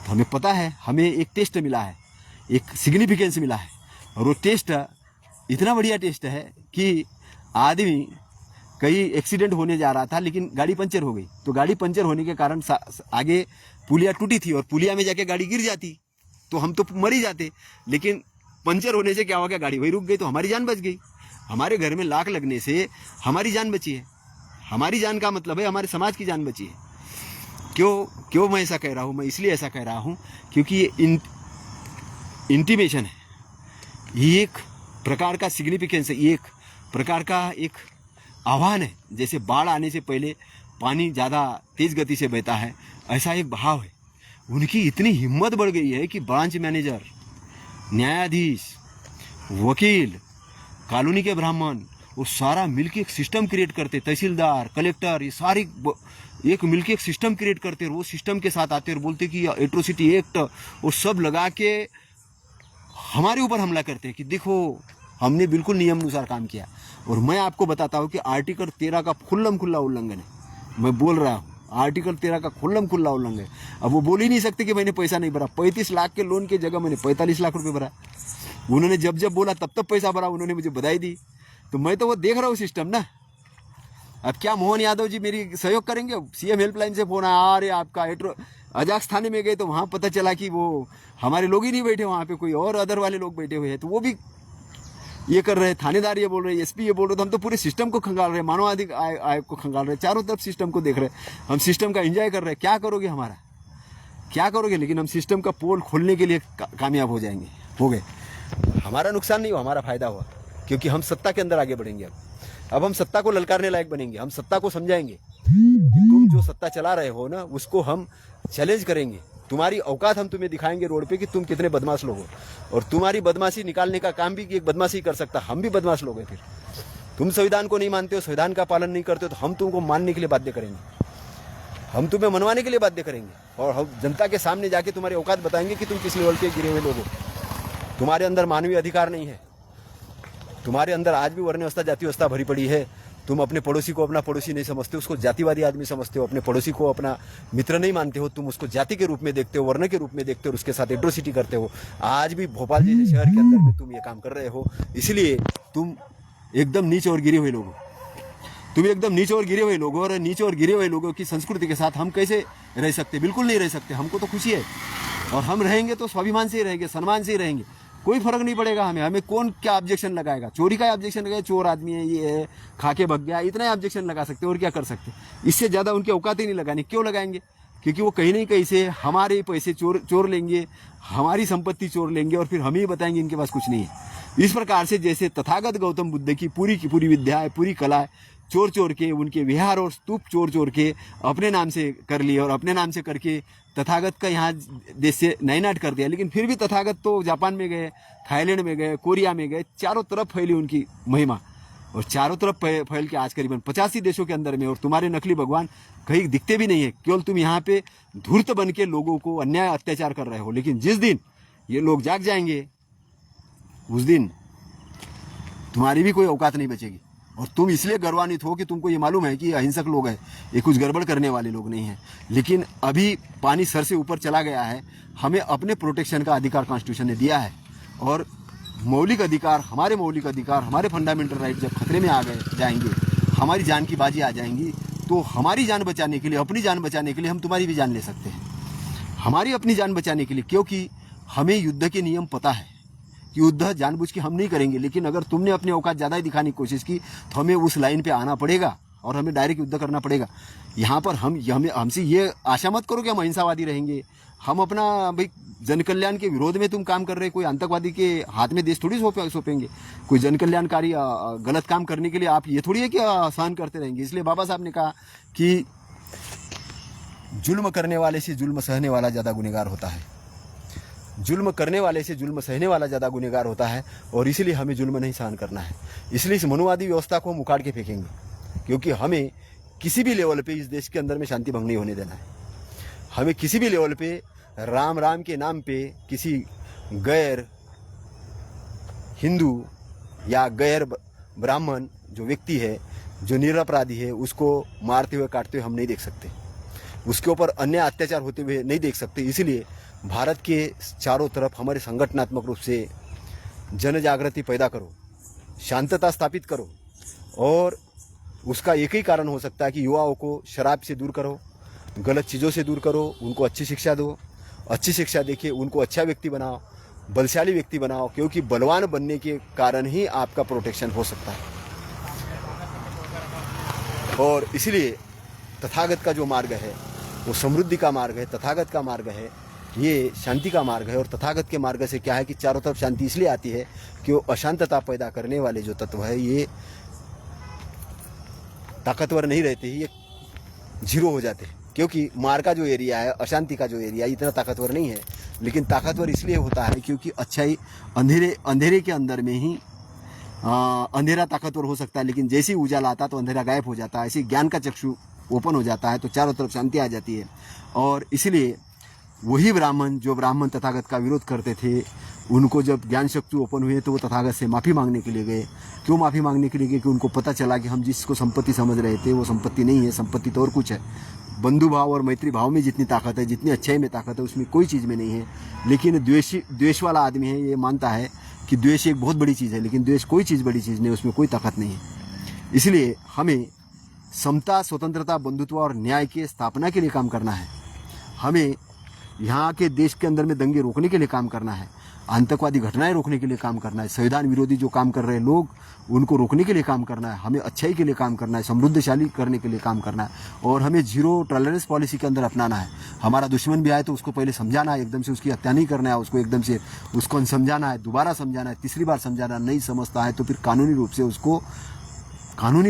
तो हमें पता है, हमें एक टेस्ट मिला है, एक सिग्निफिकेंस मिला है, और वो टेस्ट इतना बढ़िया टेस्ट है कि आदमी कहीं एक्सीडेंट होने जा रहा था लेकिन गाड़ी पंचर हो गई। तो गाड़ी पंचर होने के कारण आगे पुलिया टूटी थी और पुलिया में जाके गाड़ी गिर जाती तो हम तो मर ही जाते। लेकिन पंचर होने से क्या हो गया, गाड़ी वही रुक गई तो हमारी जान बच गई। हमारे घर में लाख लगने से हमारी जान बची है। हमारी जान का मतलब है हमारे समाज की जान बची है। क्यों मैं ऐसा कह रहा हूँ? मैं इसलिए ऐसा कह रहा हूँ क्योंकि ये इंटीमेशन है, ये एक प्रकार का सिग्निफिकेंस है, ये एक प्रकार का एक आह्वान है। जैसे बाढ़ आने से पहले पानी ज़्यादा तेज़ गति से बहता है, ऐसा एक बहाव है। उनकी इतनी हिम्मत बढ़ गई है कि ब्रांच मैनेजर, न्यायाधीश, वकील, कॉलोनी के ब्राह्मण, वो सारा मिलके एक सिस्टम क्रिएट करते, तहसीलदार, कलेक्टर, ये सारी एक मिलके एक सिस्टम क्रिएट करते, और वो सिस्टम के साथ आते और बोलते कि एट्रोसिटी एक्ट वो सब लगा के हमारे ऊपर हमला करते हैं कि देखो हमने बिल्कुल नियम अनुसार काम किया। और मैं आपको बताता हूँ कि आर्टिकल 13 का खुल्लम खुल्ला उल्लंघन है। मैं बोल रहा हूँ आर्टिकल 13 का खुल्लम खुल्ला उल्लंघन है। अब वो बोल ही नहीं सकते कि मैंने पैसा नहीं भरा। 35 लाख के लोन की जगह मैंने 45 लाख रुपए भरा। उन्होंने जब बोला तब पैसा भरा, उन्होंने मुझे बधाई दी। तो मैं तो वो देख रहा हूँ सिस्टम ना। अब क्या मोहन यादव जी मेरी सहयोग करेंगे? सीएम हेल्पलाइन से फोन आया, अरे आपका अजाक्स थाने में गए तो वहाँ पता चला कि वो हमारे लोग ही नहीं बैठे, वहाँ पे कोई और अदर वाले लोग बैठे हुए हैं। तो वो भी ये कर रहे हैं, थानेदार ये बोल रहे हैं, एसपी ये बोल रहे हैं। तो हम तो पूरे सिस्टम को खंगाल रहे हैं, मानवाधिकार आयोग को खंगाल रहे हैं, चारों तरफ सिस्टम को देख रहे हैं। हम सिस्टम का एंजॉय कर रहे हैं। क्या करोगे हमारा, क्या करोगे? लेकिन हम सिस्टम का पोल खोलने के लिए कामयाब हो जाएंगे, हो गए। हमारा नुकसान नहीं हुआ, हमारा फायदा हुआ, क्योंकि हम सत्ता के अंदर आगे बढ़ेंगे। अब हम सत्ता को ललकारने लायक बनेंगे। हम सत्ता को समझाएंगे कि तुम जो सत्ता चला रहे हो ना, उसको हम चैलेंज करेंगे। तुम्हारी औकात हम तुम्हें दिखाएंगे रोड पे कि तुम कितने बदमाश लोग हो, और तुम्हारी बदमाशी निकालने का काम भी कि एक बदमाशी कर सकता। हम भी बदमाश लोग हैं। फिर तुम संविधान को नहीं मानते हो, संविधान का पालन नहीं करते हो, तो हम तुमको मानने के लिए बाध्य करेंगे, हम तुम्हें मनवाने के लिए बाध्य करेंगे, और हम जनता के सामने जाके तुम्हारी औकात बताएंगे कि तुम किस लेवल के गिरे हुए लोग हो। तुम्हारे अंदर मानवीय अधिकार नहीं है, तुम्हारे अंदर आज भी वर्ण व्यवस्था, जाति व्यवस्था भरी पड़ी है। तुम अपने पड़ोसी को अपना पड़ोसी नहीं समझते, उसको जातिवादी आदमी समझते हो। अपने पड़ोसी को अपना मित्र नहीं मानते हो, तुम उसको जाति के रूप में देखते हो, वर्ण के रूप में देखते हो, और उसके साथ एट्रोसिटी करते हो। आज भी भोपाल जैसे शहर के अंदर में तुम ये काम कर रहे हो। इसलिए तुम एकदम नीचे और गिरे हुए लोग हो। तुम एकदम नीचे और गिरे हुए लोग हो, और नीचे और गिरे हुए लोगों की संस्कृति के साथ हम कैसे रह सकते? बिल्कुल नहीं रह सकते। हमको तो खुशी है, और हम रहेंगे तो स्वाभिमान से ही रहेंगे, सम्मान से ही रहेंगे। कोई फर्क नहीं पड़ेगा हमें। हमें कौन क्या ऑब्जेक्शन लगाएगा? चोरी का ऑब्जेक्शन लगाएगा, चोर आदमी है, ये है, खा के भग गया, इतना ऑब्जेक्शन लगा सकते और क्या कर सकते। इससे ज़्यादा उनकी औकात ही नहीं लगानी। क्यों लगाएंगे? क्योंकि वो कहीं नहीं कहीं से हमारे पैसे चोर लेंगे, हमारी संपत्ति चोर लेंगे और फिर हम ही बताएंगे इनके पास कुछ नहीं है। इस प्रकार से जैसे तथागत गौतम बुद्ध की पूरी विद्या है, पूरी कला है, चोर के उनके विहार और स्तूप चोर के अपने नाम से कर लिए और अपने नाम से करके तथागत का यहाँ देश से नैनाट कर दिया। लेकिन फिर भी तथागत तो जापान में गए, थाईलैंड में गए, कोरिया में गए, चारों तरफ फैली उनकी महिमा और चारों तरफ फैल के आज करीबन 85 देशों के अंदर में। और तुम्हारे नकली भगवान कहीं दिखते भी नहीं है, केवल तुम यहाँ पे धूर्त बन के लोगों को अन्याय अत्याचार कर रहे हो। लेकिन जिस दिन ये लोग जाग जाएंगे उस दिन तुम्हारी भी कोई औकात नहीं बचेगी। और तुम इसलिए गर्वान्वित हो कि तुमको ये मालूम है कि ये अहिंसक लोग हैं, ये कुछ गड़बड़ करने वाले लोग नहीं हैं। लेकिन अभी पानी सर से ऊपर चला गया है, हमें अपने प्रोटेक्शन का अधिकार कॉन्स्टिट्यूशन ने दिया है। और मौलिक अधिकार, हमारे फंडामेंटल राइट जब खतरे में आ जाएंगे, हमारी जान की बाजी आ जाएंगी, तो हमारी जान बचाने के लिए, अपनी जान बचाने के लिए हम तुम्हारी भी जान ले सकते हैं। हमारी अपनी जान बचाने के लिए, क्योंकि हमें युद्ध के नियम पता है कि युद्ध जानबूझ के हम नहीं करेंगे। लेकिन अगर तुमने अपनी औकात ज़्यादा ही दिखाने की कोशिश की तो हमें उस लाइन पे आना पड़ेगा और हमें डायरेक्ट युद्ध करना पड़ेगा। यहाँ पर हमसे ये आशा मत करो कि हम अहिंसावादी रहेंगे। हम अपना भाई जन कल्याण के विरोध में तुम काम कर रहे, कोई आतंकवादी के हाथ में देश थोड़ी सौंपेंगे। कोई जन कल्याणकारी गलत काम करने के लिए आप ये थोड़ी है कि सहन करते रहेंगे। इसलिए बाबा साहब ने कहा कि जुल्म करने वाले से जुल्म सहने वाला ज़्यादा गुनहगार होता है, जुल्म करने वाले से जुल्म सहने वाला ज़्यादा गुनहगार होता है। और इसीलिए हमें जुल्म नहीं सहन करना है। इसलिए इस मनुवादी व्यवस्था को हम उखाड़ के फेंकेंगे, क्योंकि हमें किसी भी लेवल पे इस देश के अंदर में शांति भंग नहीं होने देना है। हमें किसी भी लेवल पे राम के नाम पे किसी गैर हिंदू या गैर ब्राह्मण जो व्यक्ति है, जो निरपराधी है, उसको मारते हुए काटते हुए हम नहीं देख सकते, उसके ऊपर अन्य अत्याचार होते हुए नहीं देख सकते। इसलिए भारत के चारों तरफ हमारे संगठनात्मक रूप से जन जागृति पैदा करो, शांतता स्थापित करो। और उसका एक ही कारण हो सकता है कि युवाओं को शराब से दूर करो, गलत चीज़ों से दूर करो, उनको अच्छी शिक्षा दो, अच्छी शिक्षा देखिए, उनको अच्छा व्यक्ति बनाओ, बलशाली व्यक्ति बनाओ, क्योंकि बलवान बनने के कारण ही आपका प्रोटेक्शन हो सकता है। और इसलिए तथागत का जो मार्ग है वो समृद्धि का मार्ग है, तथागत का मार्ग है, ये शांति का मार्ग है। और तथागत के मार्ग से क्या है कि चारों तरफ शांति इसलिए आती है कि वो अशांतता पैदा करने वाले जो तत्व है ये ताकतवर नहीं रहते, ये जीरो हो जाते हैं। क्योंकि मार का जो एरिया है, अशांति का जो एरिया है, इतना ताकतवर नहीं है। लेकिन ताकतवर इसलिए होता है क्योंकि अच्छाई अंधेरे के अंदर में ही अंधेरा ताकतवर हो सकता है। लेकिन जैसे ही उजाला आता तो अंधेरा गायब हो जाता है। ऐसे ज्ञान का चक्षु ओपन हो जाता है तो चारों तरफ शांति आ जाती है। और इसलिए वही जो ब्राह्मण तथागत का विरोध करते थे, उनको जब ज्ञान शक्ति ओपन हुए तो वो तथागत से माफ़ी मांगने के लिए गए। क्यों माफ़ी मांगने के लिए गए? कि उनको पता चला कि हम जिसको संपत्ति समझ रहे थे वो संपत्ति नहीं है, संपत्ति तो और कुछ है। बंधु भाव और मैत्री भाव में जितनी ताकत है, जितनी अच्छाई में ताकत है, उसमें कोई चीज़ में नहीं है। लेकिन द्वेष वाला आदमी है, ये मानता है कि द्वेष एक बहुत बड़ी चीज़ है, लेकिन द्वेष कोई चीज़ बड़ी चीज़ नहीं, उसमें कोई ताकत नहीं है। इसलिए हमें समता, स्वतंत्रता, बंधुत्व और न्याय की स्थापना के लिए काम करना है। हमें यहाँ के देश के अंदर में दंगे रोकने के लिए काम करना है, आतंकवादी घटनाएं रोकने के लिए काम करना है, संविधान विरोधी जो काम कर रहे लोग उनको रोकने के लिए काम करना है, हमें अच्छाई के लिए काम करना है, समृद्धशाली करने के लिए काम करना है। और हमें जीरो टॉलरेंस पॉलिसी के अंदर अपनाना है। हमारा दुश्मन भी आए तो उसको पहले समझाना है, एकदम से उसकी हत्या नहीं करना है, उसको एकदम से उसको समझाना है, दोबारा समझाना है, तीसरी बार समझाना। नहीं समझता है तो फिर कानूनी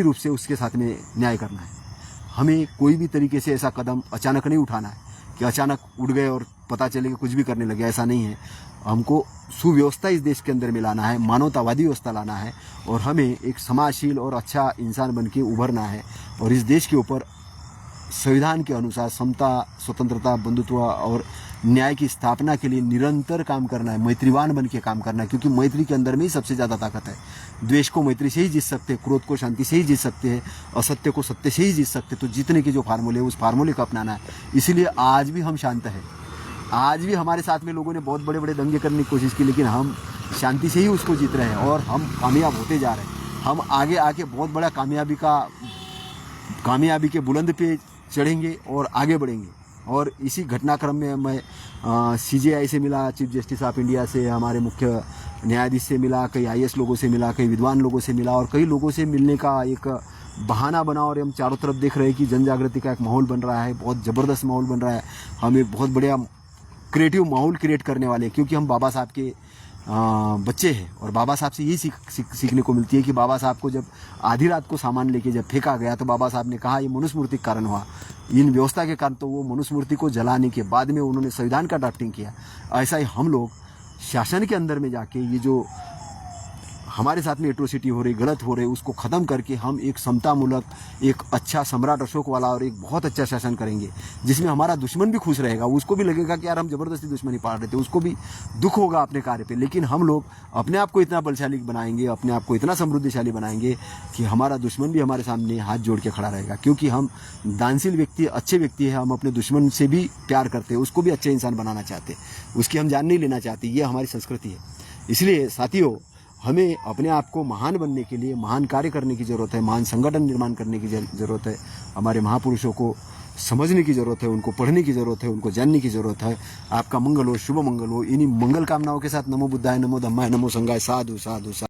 रूप से उसके साथ में न्याय करना है। हमें कोई भी तरीके से ऐसा कदम अचानक नहीं उठाना है कि अचानक उठ गए और पता चले कि कुछ भी करने लगे, ऐसा नहीं है। हमको सुव्यवस्था इस देश के अंदर में लाना है, मानवतावादी व्यवस्था लाना है और हमें एक समाजशील और अच्छा इंसान बन के उभरना है। और इस देश के ऊपर संविधान के अनुसार समता, स्वतंत्रता, बंधुत्व और न्याय की स्थापना के लिए निरंतर काम करना है, मैत्रीवान बन के काम करना है। क्योंकि मैत्री के अंदर में ही सबसे ज़्यादा ताकत है। द्वेष को मैत्री से ही जीत सकते हैं, क्रोध को शांति से ही जीत सकते हैं, असत्य को सत्य से ही जीत सकते हैं। तो जीतने के जो फार्मूले, उस फार्मूले को अपनाना है। इसीलिए आज भी हम शांत हैं। आज भी हमारे साथ में लोगों ने बहुत बड़े बड़े दंगे करने की कोशिश की, लेकिन हम शांति से ही उसको जीत रहे हैं और हम कामयाब होते जा रहे हैं। हम आगे आके बहुत बड़ा कामयाबी के बुलंद पे चढ़ेंगे और आगे बढ़ेंगे। और इसी घटनाक्रम में मैं CJI से मिला, चीफ जस्टिस ऑफ इंडिया से, हमारे मुख्य न्यायाधीश से मिला, कई IAS लोगों से मिला, कई विद्वान लोगों से मिला, और कई लोगों से मिलने का एक बहाना बना, और हम चारों तरफ देख रहे हैं कि जन जागृति का एक माहौल बन रहा है, बहुत ज़बरदस्त माहौल बन रहा है। हम एक बहुत बढ़िया क्रिएटिव माहौल क्रिएट करने वाले हैं, क्योंकि हम बाबा साहब के बच्चे हैं, और बाबा साहब से यही सीखने को मिलती है कि बाबा साहब को जब आधी रात को सामान लेके जब फेंका गया तो बाबा साहब ने कहा ये मनुस्मृति के कारण हुआ, इन व्यवस्था के कारण। तो वो मनुस्मृति को जलाने के बाद में उन्होंने संविधान का ड्राफ्टिंग किया। ऐसा ही हम लोग शासन के अंदर में जाके ये जो हमारे साथ में एट्रोसिटी हो रही, गलत हो रही, उसको ख़त्म करके हम एक समतामूलक, एक अच्छा सम्राट अशोक वाला और एक बहुत अच्छा शासन करेंगे, जिसमें हमारा दुश्मन भी खुश रहेगा। उसको भी लगेगा कि यार हम ज़बरदस्ती दुश्मनी पाल रहे थे, उसको भी दुख होगा अपने कार्य पे, लेकिन हम लोग अपने आप को इतना बलशाली बनाएंगे, अपने आप को इतना समृद्धिशाली बनाएंगे कि हमारा दुश्मन भी हमारे सामने हाथ जोड़ के खड़ा रहेगा। क्योंकि हम दानशील व्यक्ति, अच्छे व्यक्ति हैं, हम अपने दुश्मन से भी प्यार करते हैं, उसको भी अच्छे इंसान बनाना चाहते, उसकी हम जान नहीं लेना चाहते। ये हमारी संस्कृति है। इसलिए साथियों, हमें अपने आप को महान बनने के लिए महान कार्य करने की ज़रूरत है, महान संगठन निर्माण करने की ज़रूरत है। हमारे महापुरुषों को समझने की ज़रूरत है, उनको पढ़ने की ज़रूरत है, उनको जानने की ज़रूरत है। आपका मंगल हो, शुभ मंगल हो। इन्हीं मंगल कामनाओं के साथ नमो बुद्धाय, नमो धम्माय, नमो संघाय। साधु साधु साधु।